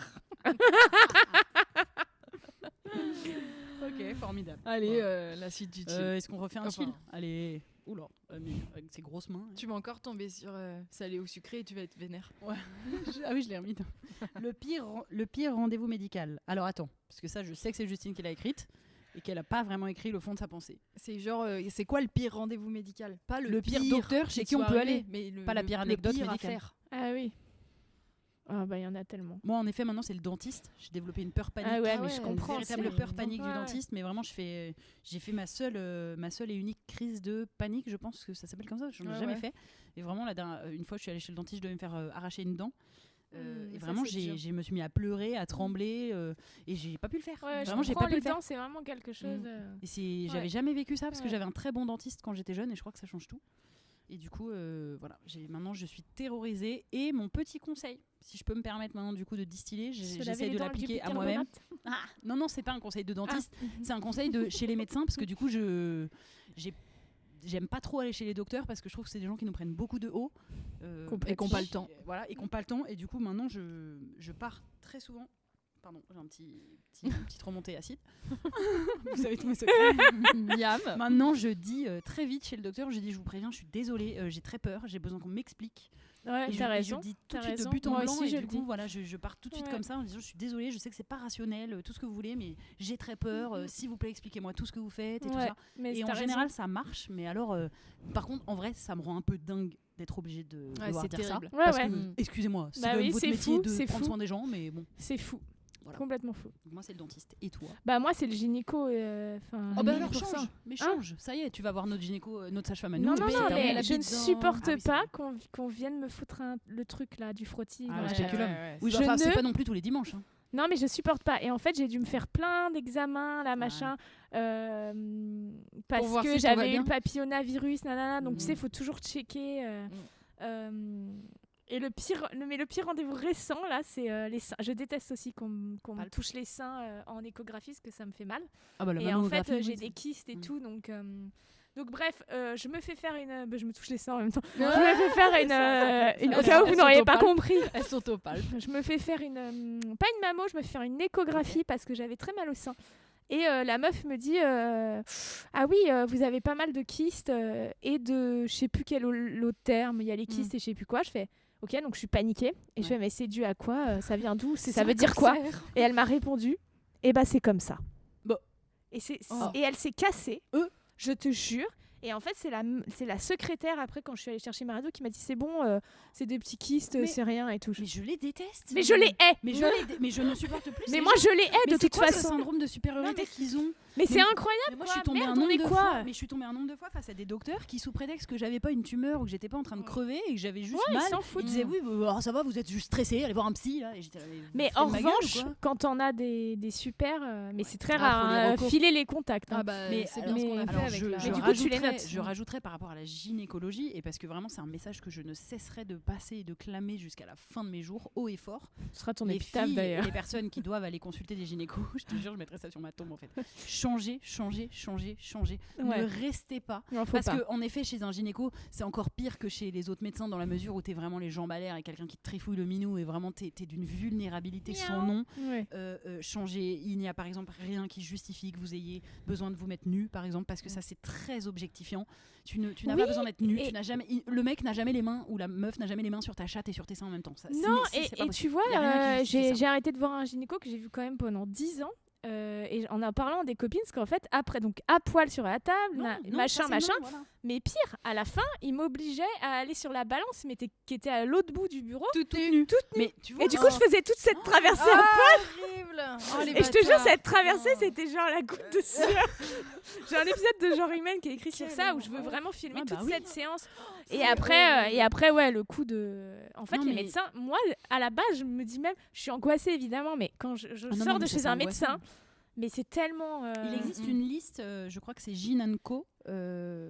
B: Ok, formidable.
C: Allez, la suite du chill.
B: Est-ce qu'on refait un
C: Enfin.
B: chill Allez. Oula, mais avec ses grosses mains.
C: Tu vas encore tomber sur salé ou sucré et tu vas être vénère.
B: Ah oui, je l'ai remis. Le pire rendez-vous médical. Alors attends, parce que ça, je sais que c'est Justine qui l'a écrite et qu'elle a pas vraiment écrit le fond de sa pensée.
C: C'est genre, c'est quoi le pire rendez-vous médical? Pas le
B: pire docteur chez qui on peut aller.
C: mais
B: Pas la pire anecdote
C: pire à
B: médicale.
C: faire.
A: Ah oui. Ah bah il y en a tellement.
B: Moi, en effet, maintenant, c'est le dentiste. J'ai développé une peur panique.
A: Ah ouais,
C: Ah
A: mais
C: ouais,
A: je
C: une
A: comprends.
B: Une véritable
A: c'est-
B: peur panique du
A: Ouais.
B: dentiste, mais vraiment, j'ai fait ma seule et unique crise de panique, je pense que ça s'appelle comme ça, je n'en ai
C: Ouais,
B: jamais
C: ouais.
B: fait. Et vraiment, une fois, je suis allée chez le dentiste, je devais me faire arracher une dent. Et
A: ça,
B: vraiment,
A: c'est dur.
B: je me suis mis à pleurer, à trembler, et j'ai pas pu le faire.
A: Ouais,
B: vraiment,
A: je
B: j'ai
A: comprends,
B: pas pu
A: les
B: le faire.
A: dents, c'est vraiment quelque chose.
B: Et j'avais jamais vécu ça parce que
A: Ouais.
B: j'avais un très bon dentiste quand j'étais jeune, et je crois que ça change tout. Et du coup, voilà, maintenant, je suis terrorisée. Et mon petit conseil, si je peux me permettre maintenant du coup de distiller,
A: Se laver
B: j'essaie
A: les
B: de
A: dents avec du
B: l'appliquer à moi-même.
A: bicarbonate.
B: Non, c'est pas un conseil de dentiste.
A: Ah.
B: C'est un conseil chez les médecins parce que du coup j'aime pas trop aller chez les docteurs parce que je trouve que c'est des gens qui nous prennent beaucoup de haut
C: Et qu'on pas le temps.
B: voilà, et qu'on pas le temps, et du coup maintenant je pars très souvent. Pardon, j'ai une petite remontée acide. Vous savez tous mes secrets.
C: Miam.
B: Maintenant je dis très vite chez le docteur, je dis je vous préviens, je suis désolée, j'ai très peur, j'ai besoin qu'on m'explique.
A: Ouais,
B: Et
A: t'as
B: je
A: raison.
B: dis tout
A: t'as
B: de suite de
A: raison.
B: but en
A: Moi
B: blanc,
A: aussi,
B: et
A: je
B: du
A: le
B: coup
A: dis.
B: voilà, je pars tout de suite
A: Ouais.
B: comme ça en disant je suis désolée, je sais que c'est pas rationnel, tout ce que vous voulez, mais j'ai très peur, s'il vous plaît expliquez-moi tout ce que vous faites et tout
A: Ouais,
B: ça.
A: mais
B: Et en
A: t'as raison.
B: général ça marche, mais alors par contre en vrai ça me rend un peu dingue d'être obligée de devoir
C: c'est
B: dire
C: terrible.
B: ça.
A: Ouais,
B: Parce
A: ouais.
B: que, excusez-moi, c'est
A: Bah
B: quand même
A: oui,
B: votre
A: c'est
B: métier
A: fou,
B: de
A: c'est
B: prendre
A: fou.
B: soin des gens, mais bon,
A: C'est fou.
B: Voilà.
A: Complètement fou.
B: moi c'est le dentiste. Et toi?
A: Bah moi c'est le gynéco. Enfin.
B: Oh bah
A: 1000%.
B: alors change, mais change, ça y est, tu vas voir notre gynéco, notre sage-femme à nous.
A: Non,
B: et
A: non,
B: puis
A: non,
B: c'est terminé.
A: mais je ne
C: habite dans-
A: supporte
B: Ah oui, c'est
A: pas
B: vrai.
A: qu'on vienne me foutre le truc là, du frottis.
B: Ah,
A: dans
B: le
A: la
B: spéculum.
A: chatte.
B: Oui,
A: Je
B: bah, enfin, c'est
A: ne-
B: pas non plus tous les dimanches. Hein.
A: Non, mais je supporte pas. Et en fait, j'ai dû me faire plein d'examens, là, machin, parce
C: voir
A: que
C: si tout va
A: j'avais eu
C: bien.
A: le papillomavirus, nanana. Donc,
B: Mhm.
A: tu sais, il faut toujours checker. Et le pire rendez-vous récent, là, c'est les seins. Je déteste aussi qu'on me
C: Palpe.
A: touche les seins en échographie, parce que ça me fait mal.
B: Ah bah la
A: Et en fait,
B: mammographie,
A: j'ai
B: oui,
A: des kystes et
B: Mm.
A: tout, donc bref, je me fais faire une... je me touche les seins en même temps.
C: Ouais.
A: Je me fais faire une... Au
C: Elles
A: cas où
C: sont-
A: vous n'auriez
C: elles
A: pas
C: sont
A: compris.
C: Elles sont au palpe.
A: Je me fais faire pas une mammo, je me fais faire une échographie parce que j'avais très mal au sein. Et la meuf me dit ah oui, vous avez pas mal de kystes et de je sais plus quel l'autre terme, il y a les kystes et je sais plus quoi. Je fais OK, donc je suis paniquée et je fais mais c'est dû à quoi, ça vient d'où, ça veut dire quoi? Et elle m'a répondu c'est comme ça.
B: Bon.
A: Et
C: Oh.
A: et elle s'est cassée. Je te jure. Et en fait, c'est la secrétaire, après, quand je suis allée chercher ma radio, qui m'a dit c'est bon, c'est des petits kystes, c'est rien et tout.
B: Mais je les déteste.
A: Mais je les hais.
B: Mais je ne supporte plus.
A: Mais moi, je les hais de toute
B: façon.
A: façon.
B: Ce syndrome de supériorité qu'ils ont.
A: Mais c'est incroyable.
B: Mais moi,
A: quoi.
B: je suis tombée
A: Merde,
B: un nombre
A: on est
B: de
A: quoi
B: fois. Mais je suis tombée un nombre de fois face à des docteurs qui, sous prétexte que j'avais pas une tumeur ou que j'étais pas en train de crever et que j'avais juste mal,
A: ils s'en foutent.
B: ils disaient oui, bah, ça va, vous êtes juste stressé, allez voir un psy là. Et j'étais là,
A: mais en revanche, quand on a des super, mais c'est très rare, filer les contacts.
C: Ah bah,
B: mais
C: c'est bien ce qu'on a fait
B: alors,
C: avec la...
A: Mais du coup, tu les notes.
B: Je rajouterais par rapport à la gynécologie, et parce que vraiment c'est un message que je ne cesserai de passer et de clamer jusqu'à la fin de mes jours, haut et fort.
A: Ce sera ton
B: les
A: épitaphe
B: filles,
A: d'ailleurs.
B: Les personnes qui doivent aller consulter des gynécos, je te jure, je mettrai ça sur ma tombe en fait. Changez.
A: Ouais.
B: Ne restez pas. Parce qu'en effet, chez un gynéco, c'est encore pire que chez les autres médecins dans la mesure où t'es vraiment les jambes à l'air et quelqu'un qui te trifouille le minou et vraiment t'es d'une vulnérabilité sans nom.
A: Ouais.
B: Changez. Il n'y a par exemple rien qui justifie que vous ayez besoin de vous mettre nu, par exemple, parce que ça c'est très objectifiant. Tu n'as pas besoin d'être nu. Le mec n'a jamais les mains ou la meuf n'a jamais les mains sur ta chatte et sur tes seins en même temps. Ça,
A: non, et tu vois, j'ai arrêté de voir un gynéco que j'ai vu quand même pendant 10 ans. Et en parlant des copines, parce qu'en fait, après, donc à poil sur la table, machin.
B: Voilà.
A: Mais pire, à la fin, il m'obligeait à aller sur la balance, mais qui était à l'autre bout du bureau.
B: Toute nue.
A: Mais, tu vois, et du coup, je faisais toute cette traversée à poil.
C: Horrible.
A: Et je te jure, cette traversée, c'était genre la goutte de sueur. J'ai un épisode de Genre Humaine qui est écrit sur ça, où je veux vraiment filmer toute cette séance. Et après, ouais, le coup de... En fait, les médecins, moi, à la base, je me dis même, je suis angoissée évidemment, mais quand je sors de chez un médecin, mais c'est tellement...
B: Il existe une liste, je crois que c'est Gyn & Co,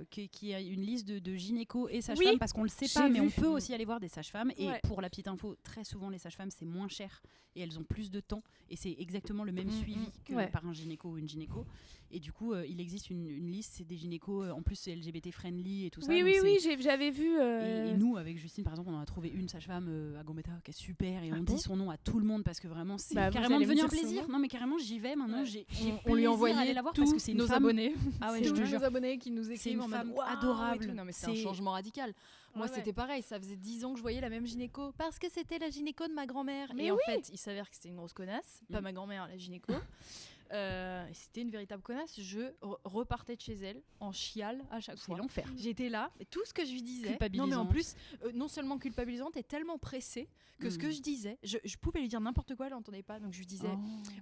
B: qui a une liste de gynéco et sages-femmes, parce qu'on le sait pas, mais on peut aussi aller voir des sages-femmes. Et pour la petite info, très souvent, les sages-femmes, c'est moins cher et elles ont plus de temps. Et c'est exactement le même suivi que par un gynéco ou une gynéco. Et du coup, il existe une liste, c'est des gynécos, en plus c'est LGBT friendly et tout ça.
A: Oui, j'avais vu.
B: Et nous, avec Justine, par exemple, on a trouvé une sage-femme à Gambetta qui est super et on dit son nom à tout le monde parce que vraiment, c'est carrément devenu un plaisir. Non, mais carrément, j'y vais maintenant.
C: On lui envoyait
B: la voir
C: tous
B: parce que c'est
C: nos abonnés.
B: Ah ouais,
C: je
B: je te
C: nos
B: jure.
C: abonnés qui nous écrivent en mode
B: adorable.
C: Non, mais c'est un changement radical. Moi, c'était pareil. Ça faisait 10 ans que je voyais la même gynéco parce que c'était la gynéco de ma grand-mère. Et en fait, il s'avère que c'était une grosse connasse. Pas ma grand-mère, la gynéco. C'était une véritable connasse. Je repartais de chez elle en chiale à chaque fois.
B: C'est l'enfer.
C: J'étais là, et tout ce que je lui disais,
B: culpabilisante.
C: non mais en plus, non seulement culpabilisante, et tellement pressée que ce que je disais, je pouvais lui dire n'importe quoi, elle n'entendait pas, donc je lui disais.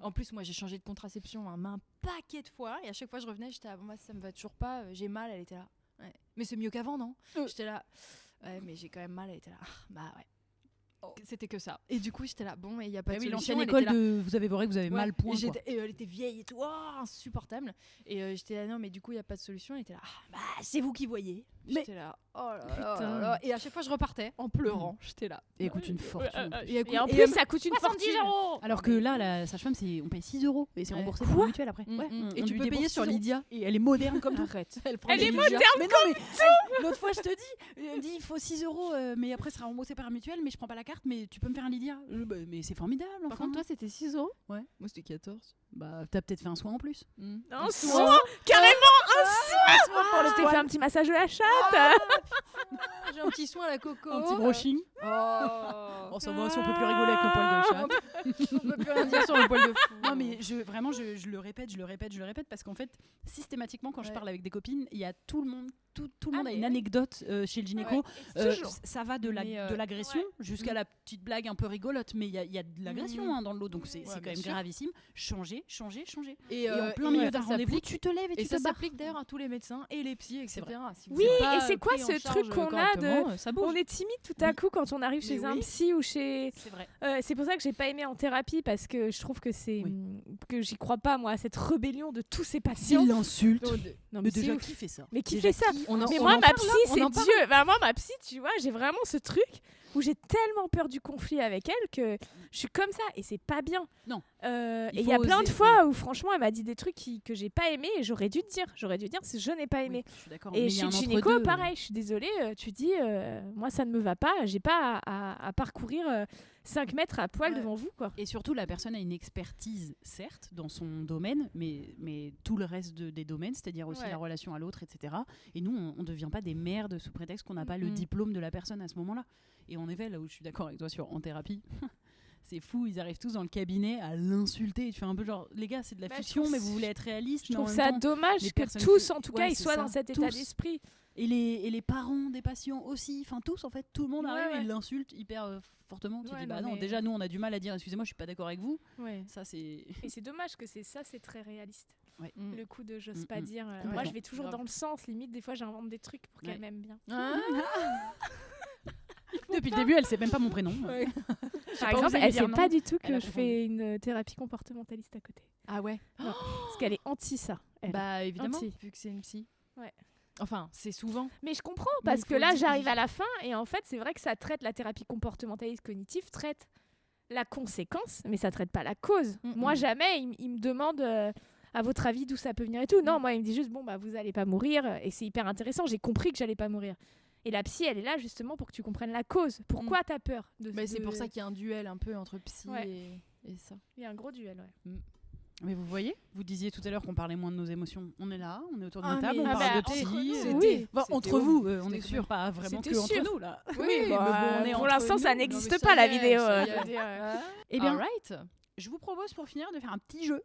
C: En plus, moi, j'ai changé de contraception un paquet de fois, et à chaque fois, je revenais, j'étais là, bon, bah, ça me va toujours pas, j'ai mal, elle était là. Ouais. Mais c'est mieux qu'avant, non? J'étais là, ouais, mais j'ai quand même mal, elle était là. Bah ouais. C'était que ça. Et du coup, j'étais là, bon, il n'y a pas de solution.
B: L'ancienne école de vous avez vrai que vous avez mal point.
C: Et elle était vieille et tout, insupportable. Et j'étais là, non, mais du coup, il n'y a pas de solution. Elle était là, bah, c'est vous qui voyez. J'étais là, oh là là. Et à chaque fois, je repartais en pleurant. J'étais là.
B: Et elle coûte une fortune.
A: Et en plus, ça coûte une fortune.
B: Alors que là, la sage-femme, on paye 6 € et c'est remboursé par la mutuelle après.
C: Et tu peux payer sur Lydia.
B: Et elle est moderne comme tout.
A: Arrête.
C: Elle est moderne
B: comme tout. L'autre fois, je te dis, elle me dit, il faut 6 €, mais après, ça sera remboursé par la mutuelle, mais je prends pas la carte, mais tu peux me faire un Lydia. Mais c'est formidable.
C: Par contre, toi, c'était 6 €.
B: Ouais.
C: Moi, c'était 14.
B: Bah, t'as peut-être fait un soin en plus.
A: Un soin. Carrément un soin. Je t'ai fait un petit massage de la chatte.
C: J'ai un petit soin à la coco.
B: Un petit brushing.
C: Oh,
B: ça va, si on peut plus rigoler avec nos poils de chatte.
C: On peut plus rien dire sur le poil de fou.
B: Non, mais vraiment, je le répète, parce qu'en fait, systématiquement, quand je parle avec des copines, il y a tout le monde a une anecdote chez le gynéco. Ça va de l'agression jusqu'à la petite blague un peu rigolote, mais il y a de l'agression dans le lot, donc c'est quand même gravissime. Changer. Et en plein milieu d'un rendez-vous, tu te lèves et tu te barres.
C: Et ça s'applique d'ailleurs à tous les médecins et les psys, etc.
A: Oui, et c'est quoi ce truc qu'on a de... On est timide tout à coup quand on arrive chez un psy ou chez...
B: C'est vrai.
A: C'est pour ça que j'ai pas aimé en thérapie, parce que je trouve que que j'y crois pas, moi, à cette rébellion de tous ces patients.
B: Il l'insulte.
A: Non,
B: mais déjà, qui fait ça?
A: Mais qui fait ça? Mais
B: moi,
A: ma psy, c'est Dieu. Bah, moi, ma psy, tu vois, j'ai vraiment ce truc où j'ai tellement peur du conflit avec elle que je suis comme ça, et c'est pas bien.
B: Non.
A: Et il y a plein de fois où franchement elle m'a dit des trucs que j'ai pas aimé, et j'aurais dû dire si je n'ai pas aimé.
B: Oui, je suis d'accord.
A: Et chez le gynéco, pareil, je suis désolée, tu dis moi ça ne me va pas, j'ai pas à parcourir 5 mètres à poil devant vous, quoi.
B: Et surtout, la personne a une expertise, certes, dans son domaine, mais tout le reste des domaines, c'est-à-dire aussi la relation à l'autre, etc. Et nous, on ne devient pas des merdes sous prétexte qu'on n'a pas le diplôme de la personne à ce moment-là. Et en effet, là où je suis d'accord avec toi en thérapie, C'est fou, ils arrivent tous dans le cabinet à l'insulter. Et tu fais un peu genre, les gars, c'est de la fiction, mais vous voulez être réaliste.
A: Je trouve ça dommage que tous, en tout cas, ils soient dans cet état d'esprit.
B: Et les parents des patients aussi, enfin tous en fait, tout le monde arrive et ils l'insultent hyper fortement. Tu dis bah non, déjà nous on a du mal à dire excusez-moi, je suis pas d'accord avec vous. Ça c'est.
A: Et c'est dommage que c'est très réaliste.
B: Ouais.
A: Le coup de j'ose pas dire. Moi je vais toujours dans le sens, limite des fois j'invente des trucs pour qu'elle m'aime bien.
B: Depuis le début, elle sait même pas mon prénom.
A: Par exemple, elle sait pas du tout que je fais une thérapie comportementaliste à côté.
C: Ah ouais.
A: Non, parce qu'elle est anti ça.
C: Bah évidemment,
A: Anti.
C: vu que c'est une psy.
A: Ouais.
C: Enfin, c'est souvent.
A: Mais je comprends, parce que là, j'arrive à la fin, et en fait, c'est vrai que ça traite, la thérapie comportementaliste cognitive traite la conséquence, mais ça traite pas la cause. Moi, jamais, il me demande, à votre avis, d'où ça peut venir et tout. Non, moi, il me dit juste, bon, bah, vous allez pas mourir, et c'est hyper intéressant, j'ai compris que j'allais pas mourir. Et la psy, elle est là justement pour que tu comprennes la cause. Pourquoi t'as peur de...
C: C'est pour ça qu'il y a un duel un peu entre psy et ça.
A: Il y a un gros duel,
B: Mais vous voyez, vous disiez tout à l'heure qu'on parlait moins de nos émotions. On est là, on est autour d'une table, on parle de psy. Entre vous, on est sûr, pas vraiment que entre nous là.
C: Oui, mais bon, on est
A: pour l'instant, ça n'existe pas la vidéo.
B: Eh bien, je vous propose pour finir de faire un petit jeu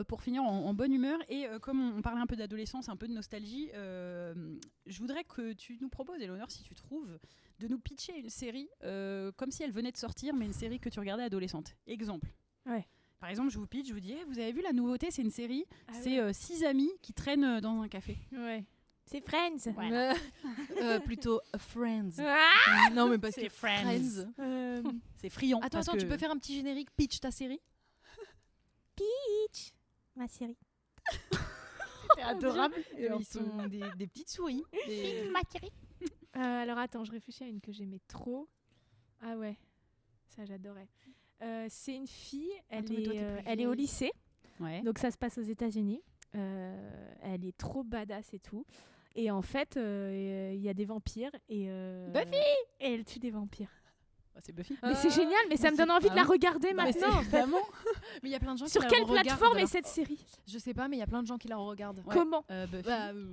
B: pour finir en bonne humeur. Et comme on parlait un peu d'adolescence, un peu de nostalgie, je voudrais que tu nous proposes, Éléonore, si tu trouves, de nous pitcher une série comme si elle venait de sortir, mais une série que tu regardais adolescente. Exemple.
A: Ouais.
B: Par exemple, je vous pitch, je vous dis, vous avez vu la nouveauté, c'est une série, c'est 6 amis qui traînent dans un café.
A: Ouais. C'est Friends.
C: Voilà. Plutôt Friends. Non, mais parce que
B: Friends. C'est friand.
C: Attends, tu peux faire un petit générique pitch ta série?
A: Pitch ma série.
B: C'est adorable.
C: Ils sont des petites souris.
A: Ma série. Alors attends, je réfléchis à une que j'aimais trop. Ah ouais, ça j'adorais. C'est une fille, elle est au lycée, donc ça se passe aux États-Unis. Elle est trop badass et tout. Et en fait, il y a des vampires et
C: Buffy,
A: et elle tue des vampires.
B: C'est Buffy.
A: Mais c'est génial, mais ça me donne envie de la regarder maintenant.
C: Vraiment. Mais il y a plein de gens
A: Sur quelle plateforme est cette série?
C: Je sais pas, mais il y a plein de gens qui la regardent.
A: Comment?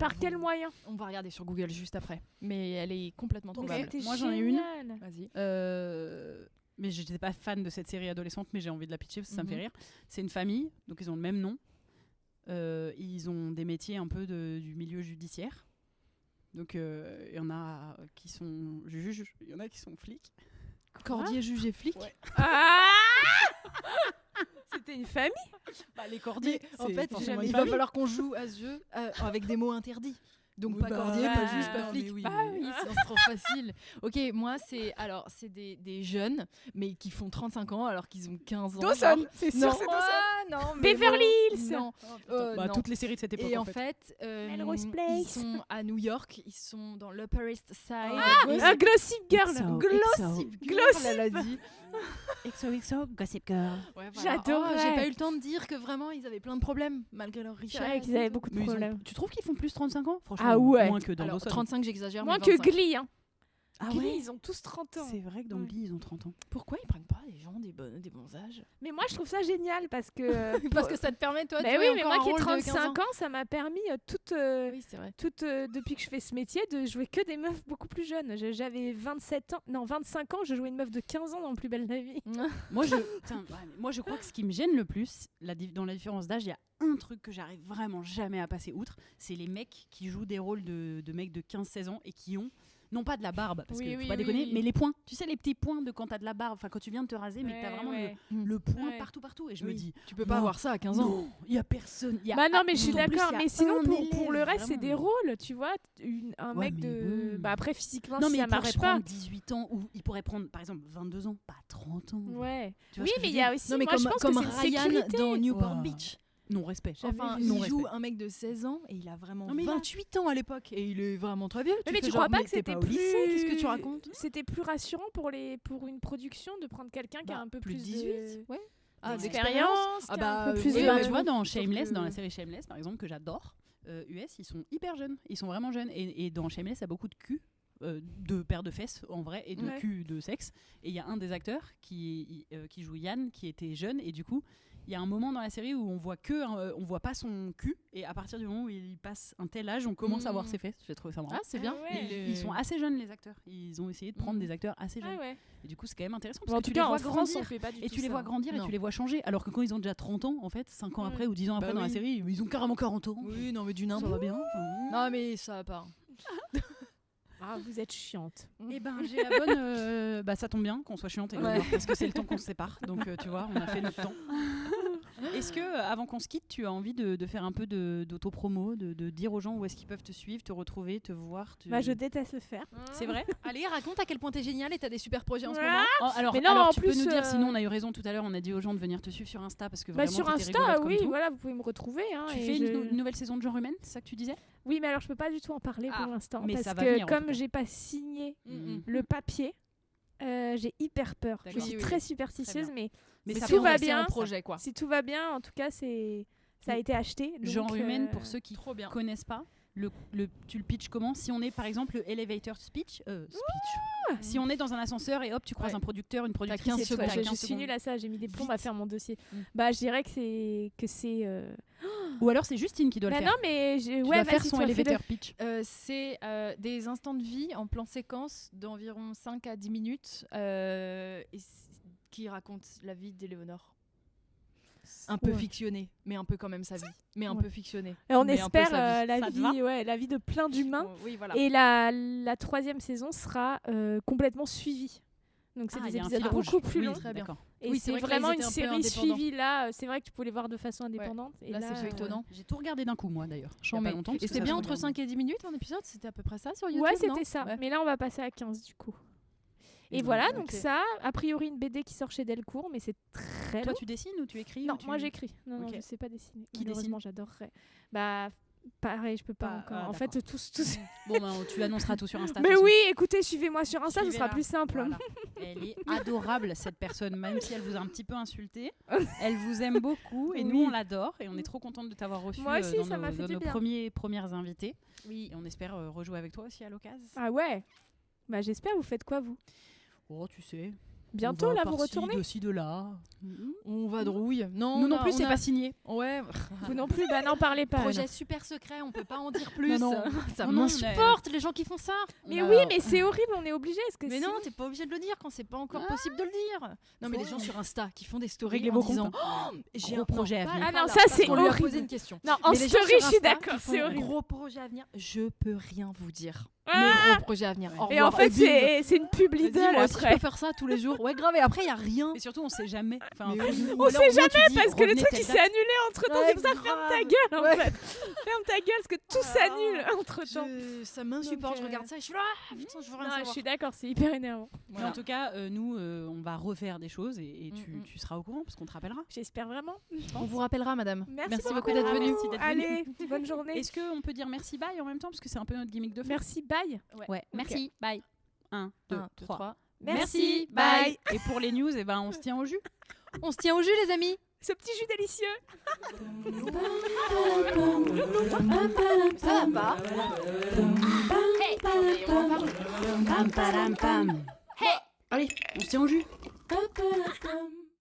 C: Par
A: quel moyen?
C: On va regarder sur Google juste après. Mais elle est complètement trouvable.
B: Moi j'en ai une.
C: Vas-y.
B: Mais j'étais pas fan de cette série adolescente, mais j'ai envie de la pitcher parce que ça me fait rire. C'est une famille, donc ils ont le même nom. Ils ont des métiers un peu du milieu judiciaire. Donc il y en a qui sont juges, il y en a qui sont flics.
C: Cordier, juge et flic.
A: C'était une famille.
B: Les cordiers.
C: En fait, il va falloir qu'on joue à ce jeu avec des mots interdits. Donc pas cordier, pas juge, pas flic.
B: Oui,
C: c'est trop facile. Ok, moi c'est des jeunes, mais qui font 35 ans alors qu'ils ont 15 ans.
A: Dawson, c'est sûr, c'est Dawson.
C: Non,
A: Beverly Hills.
C: Non.
B: Non. Toutes les séries de cette époque.
C: Et en fait, ils sont à New York, ils sont dans l'Upper East Side.
A: Gossip Girl.
C: Gossip Girl, elle a dit.
B: XOXO, Gossip Girl.
C: Ouais, voilà.
A: J'adore.
C: J'ai pas eu le temps de dire que vraiment ils avaient plein de problèmes malgré leur richesse.
A: C'est vrai qu'ils avaient beaucoup de problèmes.
B: Tu trouves qu'ils font plus 35 ans? Franchement,
A: ah ouais.
B: Moins que dans
C: Alors,
B: Dawson.
C: 35, j'exagère.
A: Moins
C: mais
A: que
C: 25.
A: Glee.
B: Ah
A: Glee,
B: ouais.
A: ils ont tous 30 ans.
B: C'est vrai que dans Glee, ils ont 30 ans.
C: Pourquoi ils prennent pas des gens des bons âges?
A: Mais moi, je trouve ça génial parce que...
C: Parce que ça te permet, toi, de
A: mais
C: jouer
A: oui, mais
C: encore
A: moi qui ai
C: un rôle de 15
A: 35 ans, ça m'a permis
C: Oui, c'est vrai.
A: depuis que je fais ce métier, de jouer que des meufs beaucoup plus jeunes. J'avais 25 ans, je jouais une meuf de 15 ans dans Plus belle la vie.
B: Moi, je crois que ce qui me gêne le plus, dans la différence d'âge, il y a un truc que j'arrive vraiment jamais à passer outre, c'est les mecs qui jouent des rôles de mecs de 15-16 ans et qui ont... Non pas de la barbe, parce que faut pas déconner, mais les points. Tu sais, les petits points de quand t'as de la barbe, enfin quand tu viens de te raser, mais que t'as vraiment le point partout. Et je me dis,
C: tu peux pas avoir ça à 15 ans.
B: Non, il y a personne.
A: Non, mais je suis d'accord. Mais sinon, pour le reste, c'est des rôles, tu vois. Un mec de. Bah après, physiquement,
B: non,
A: si
B: mais
A: ça
B: il
A: marche
B: pourrait
A: pas.
B: prendre 18 ans, ou il pourrait prendre, par exemple, 22 ans, pas 30 ans.
A: Ouais.
B: Oui,
A: mais il y a aussi.
C: Non, mais
A: moi, je pense
C: comme
A: que c'est une
C: Ryan
A: sécurité.
C: dans Newport Beach.
B: Non respect.
C: Enfin, il joue un mec de 16 ans et il a vraiment 28 ans à l'époque et il est vraiment très vieux.
A: Mais tu crois pas que c'était plus...
C: Qu'est-ce que tu racontes?
A: C'était plus rassurant pour une production de prendre quelqu'un qui a un peu plus
C: 18. Ouais.
A: D'expérience,
C: un peu
A: plus
B: tu
A: de...
B: vois, dans Shameless, dans la série Shameless par exemple, que j'adore, US, ils sont hyper jeunes, ils sont vraiment jeunes, et dans Shameless, il y a beaucoup de cul, de paires de fesses en vrai, et de cul de sexe, et il y a un des acteurs qui joue Yann, qui était jeune, et du coup il y a un moment dans la série où on voit pas son cul, et à partir du moment où il passe un tel âge, on commence à voir ses fesses. J'ai trouvé ça marrant.
C: Ah, c'est bien.
A: Ah ouais.
B: Ils sont assez jeunes, les acteurs. Ils ont essayé de prendre des acteurs assez jeunes.
A: Ah ouais.
B: Et du coup, c'est quand même intéressant parce
A: Bon, en
B: que
A: tout
B: tu les
A: cas,
B: vois
A: en France,
B: grandir.
A: on fait pas du
B: Et
A: tout
B: tu les
A: ça.
B: vois grandir et
C: Non.
B: tu les vois changer. Alors que quand ils ont déjà 30 ans, en fait, 5 ans après ou 10 ans après dans la
C: oui.
B: série, ils ont carrément 40 ans.
C: Oui, non, mais du
B: Ça
C: n'importe.
B: va bien.
C: Non, mais ça va pas.
A: Ah, vous êtes chiante.
B: Eh ben, j'ai la bonne. Ça tombe bien qu'on soit chiante, parce que c'est le temps qu'on se sépare. Donc, tu vois, on a fait notre temps. Est-ce que, avant qu'on se quitte, tu as envie de faire un peu d'autopromo, de dire aux gens où est-ce qu'ils peuvent te suivre, te retrouver, te voir
A: Bah, je déteste le faire.
B: C'est vrai.
C: Allez, raconte à quel point t'es génial et t'as des super projets en ce
A: Ah,
C: moment.
B: Oh, alors,
A: Mais non,
B: alors
A: en
B: tu peux
A: plus,
B: nous dire, sinon on a eu raison tout à l'heure, on a dit aux gens de venir te suivre sur Insta parce que
A: Bah,
B: vraiment
A: sur
B: t'étais
A: Insta,
B: rigolote
A: oui,
B: comme tout.
A: voilà, vous pouvez me retrouver. Hein,
B: Tu
A: et
B: fais
A: je-
B: une nouvelle saison de Genre Humaine, c'est ça que tu disais?
A: Oui, mais alors je peux pas du tout en parler
B: Ah,
A: pour l'instant.
B: mais
A: Parce
B: ça va
A: que
B: venir, en tout
A: comme
B: cas.
A: j'ai pas signé
B: Mhm.
A: le papier, j'ai hyper peur. Je
B: D'accord.
A: suis
C: Oui,
A: très
C: oui.
A: superstitieuse,
B: Très
A: mais
B: Mais
A: si
B: ça
A: tout
B: vient
A: va
B: rester
A: bien,
C: en projet, quoi.
A: si tout va bien, en tout cas, ça a été acheté. Donc,
B: Genre Humaine, pour ceux qui
C: Trop bien.
B: connaissent pas, tu le pitches comment? Si on est par exemple le elevator speech, si on est dans un ascenseur et hop, tu croises
C: Ouais.
B: un producteur, une productrice,
C: 15
B: et
C: secondes.
B: t'as
A: je
B: 15
A: suis
B: secondes.
A: nulle à ça, j'ai mis des plombs à faire mon dossier.
C: Mm.
A: Bah, je dirais que c'est.
B: Ou alors c'est Justine qui doit le
A: Bah
B: faire.
A: non, mais
B: Tu
A: ouais,
B: dois faire
A: vas-y,
B: son
A: toi, fais-le.
B: elevator pitch.
C: C'est des instants de vie en plan séquence d'environ 5 à 10 minutes qui racontent la vie d'Éléonore. Un peu
A: Ouais.
C: fictionné, mais un peu quand même sa vie. Mais un
A: Ouais.
C: peu fictionné.
A: Et on
C: mais un peu
A: espère
C: sa vie.
A: la
B: Ça te va
A: vie, la vie de plein d'humains.
C: Oui, voilà.
A: Et la troisième saison sera complètement suivie. Donc c'est
B: Ah, il
A: des
B: y a un
A: épisodes
B: fil rouge.
A: beaucoup plus
B: Oui,
A: longs.
C: Très bien.
B: d'accord.
A: Et
C: Oui,
A: c'est
C: c'est vrai que là,
A: vraiment
C: ils
A: une
C: étaient un peu
A: série
C: indépendants.
A: suivie là. C'est vrai que tu peux les voir de façon indépendante. Et
C: Là, c'est feuilletonnant.
B: J'ai tout regardé d'un coup moi d'ailleurs. Il y a
C: Chambé.
B: pas longtemps. parce
C: Et
B: que
C: c'est
B: ça
C: bien
B: se
C: entre
B: regarde.
C: 5 et 10 minutes un épisode, c'était à peu près ça sur YouTube,
A: Ouais,
C: non
A: c'était ça.
C: Ouais.
A: Mais là, on va passer à 15 du coup. Et
B: Et
A: voilà,
C: donc,
A: donc
C: ok.
A: ça, a priori une BD qui sort chez Delcourt, mais c'est très
B: Toi
A: long.
B: tu dessines ou tu écris
A: Non,
B: ou tu-
A: moi j'écris. Non,
B: Ok.
A: je sais pas dessiner.
B: Qui
A: Malheureusement, j'adorerais. Bah, pareil, je peux pas encore. En fait,
B: d'accord.
A: tous.
B: Bon ben tu annonceras tout sur Insta. de
A: Mais
B: toute façon.
A: oui, écoutez, suivez-moi sur Insta, ce sera
B: Suivez-la.
A: plus simple.
B: Voilà. Elle est adorable cette personne, même si elle vous a un petit peu insulté. Elle vous aime beaucoup et nous
A: Oui.
B: on l'adore et on est trop contente de t'avoir reçu
A: Moi aussi,
B: dans
A: ça m'a fait
B: dans
A: du
B: nos
A: bien.
B: premières invités.
C: Oui.
B: Et on espère rejouer avec toi aussi à l'occasion.
A: Ah ouais. Bah j'espère. Vous faites quoi vous?
B: Oh tu sais.
A: Bientôt
B: on va
A: là, vous
B: par-ci,
A: retournez?
B: de ci, de là.
C: On vadrouille. Non,
B: Nous non
C: on a-
B: plus
C: on
B: c'est
C: a-
B: pas signé.
C: Ouais.
A: Vous non plus? Bah n'en parlez pas.
C: Projet
A: alors.
C: super secret, on peut pas en dire plus.
B: Non, non.
C: Ça
B: Non, non,
C: m'insupporte les gens qui font ça.
A: Mais
B: On a-
A: oui, mais c'est horrible. On est obligé. Parce que
C: Mais
A: sinon-
C: non, t'es pas obligé de le dire quand c'est pas encore possible de le dire. Non, mais les gens sur Insta qui font des stories
B: Réglez
C: en
B: vos
C: disant
B: comptes.
C: j'ai
B: Gros
C: un
B: projet à
C: pas-
B: venir.
A: Ah non,
C: pas
A: ça,
C: là,
A: c'est
C: parce qu'on lui a
A: horrible.
C: posé une question.
A: Non, en
C: Mais les gens
A: story,
C: sur
A: je suis
C: Insta
A: d'accord.
C: qui font
A: C'est horrible.
C: Gros projet à venir, je peux rien vous dire.
A: Ah
C: Mes gros projets à venir. Au
A: Et en
C: revoir.
A: fait,
C: bim.
A: c'est une pub
C: Vas-y,
A: Lidl
C: moi aussi, je
A: après.
C: peux faire ça tous les jours. Ouais, grave. Et après, il y a rien.
B: Et surtout on sait jamais. Enfin,
C: Mais
B: ou
C: oui.
B: alors,
A: On
B: au
A: sait
B: moins, tu
A: jamais
B: dis,
A: parce que le
B: revenez
A: truc
B: telle
A: il s'est
B: date.
A: annulé entre temps.
C: Ouais,
A: C'est pour ça, ferme ta
C: grave.
A: gueule en
C: Ouais.
A: fait. Ferme ta gueule parce que tout s'annule entre temps.
C: Ça m'insupporte.
A: Donc,
C: Je regarde ça et je suis là. Ah, putain, je veux rien
A: Non, je
C: savoir.
A: suis d'accord, c'est hyper énervant.
B: Mais en tout cas, nous, on va refaire des choses et
C: Mm.
B: tu seras au courant parce qu'on te rappellera.
A: J'espère vraiment.
C: On vous rappellera, madame.
A: Merci
C: beaucoup d'être venue.
B: Merci d'être venue.
A: Allez, bonne journée.
B: Est-ce qu'on peut dire merci bye en même temps parce que c'est un peu notre gimmick de fin.
A: Merci, bye.
B: Ouais, merci, bye. 1, 2,
C: 1, 2,
B: 3.
C: 3.
A: Merci,
B: bye. Et pour les news, on se tient au jus.
C: On se tient au jus, les amis.
A: Ce petit jus délicieux.
C: Ça va pas.
B: Pam, padam, pam. Allez, on se tient au jus.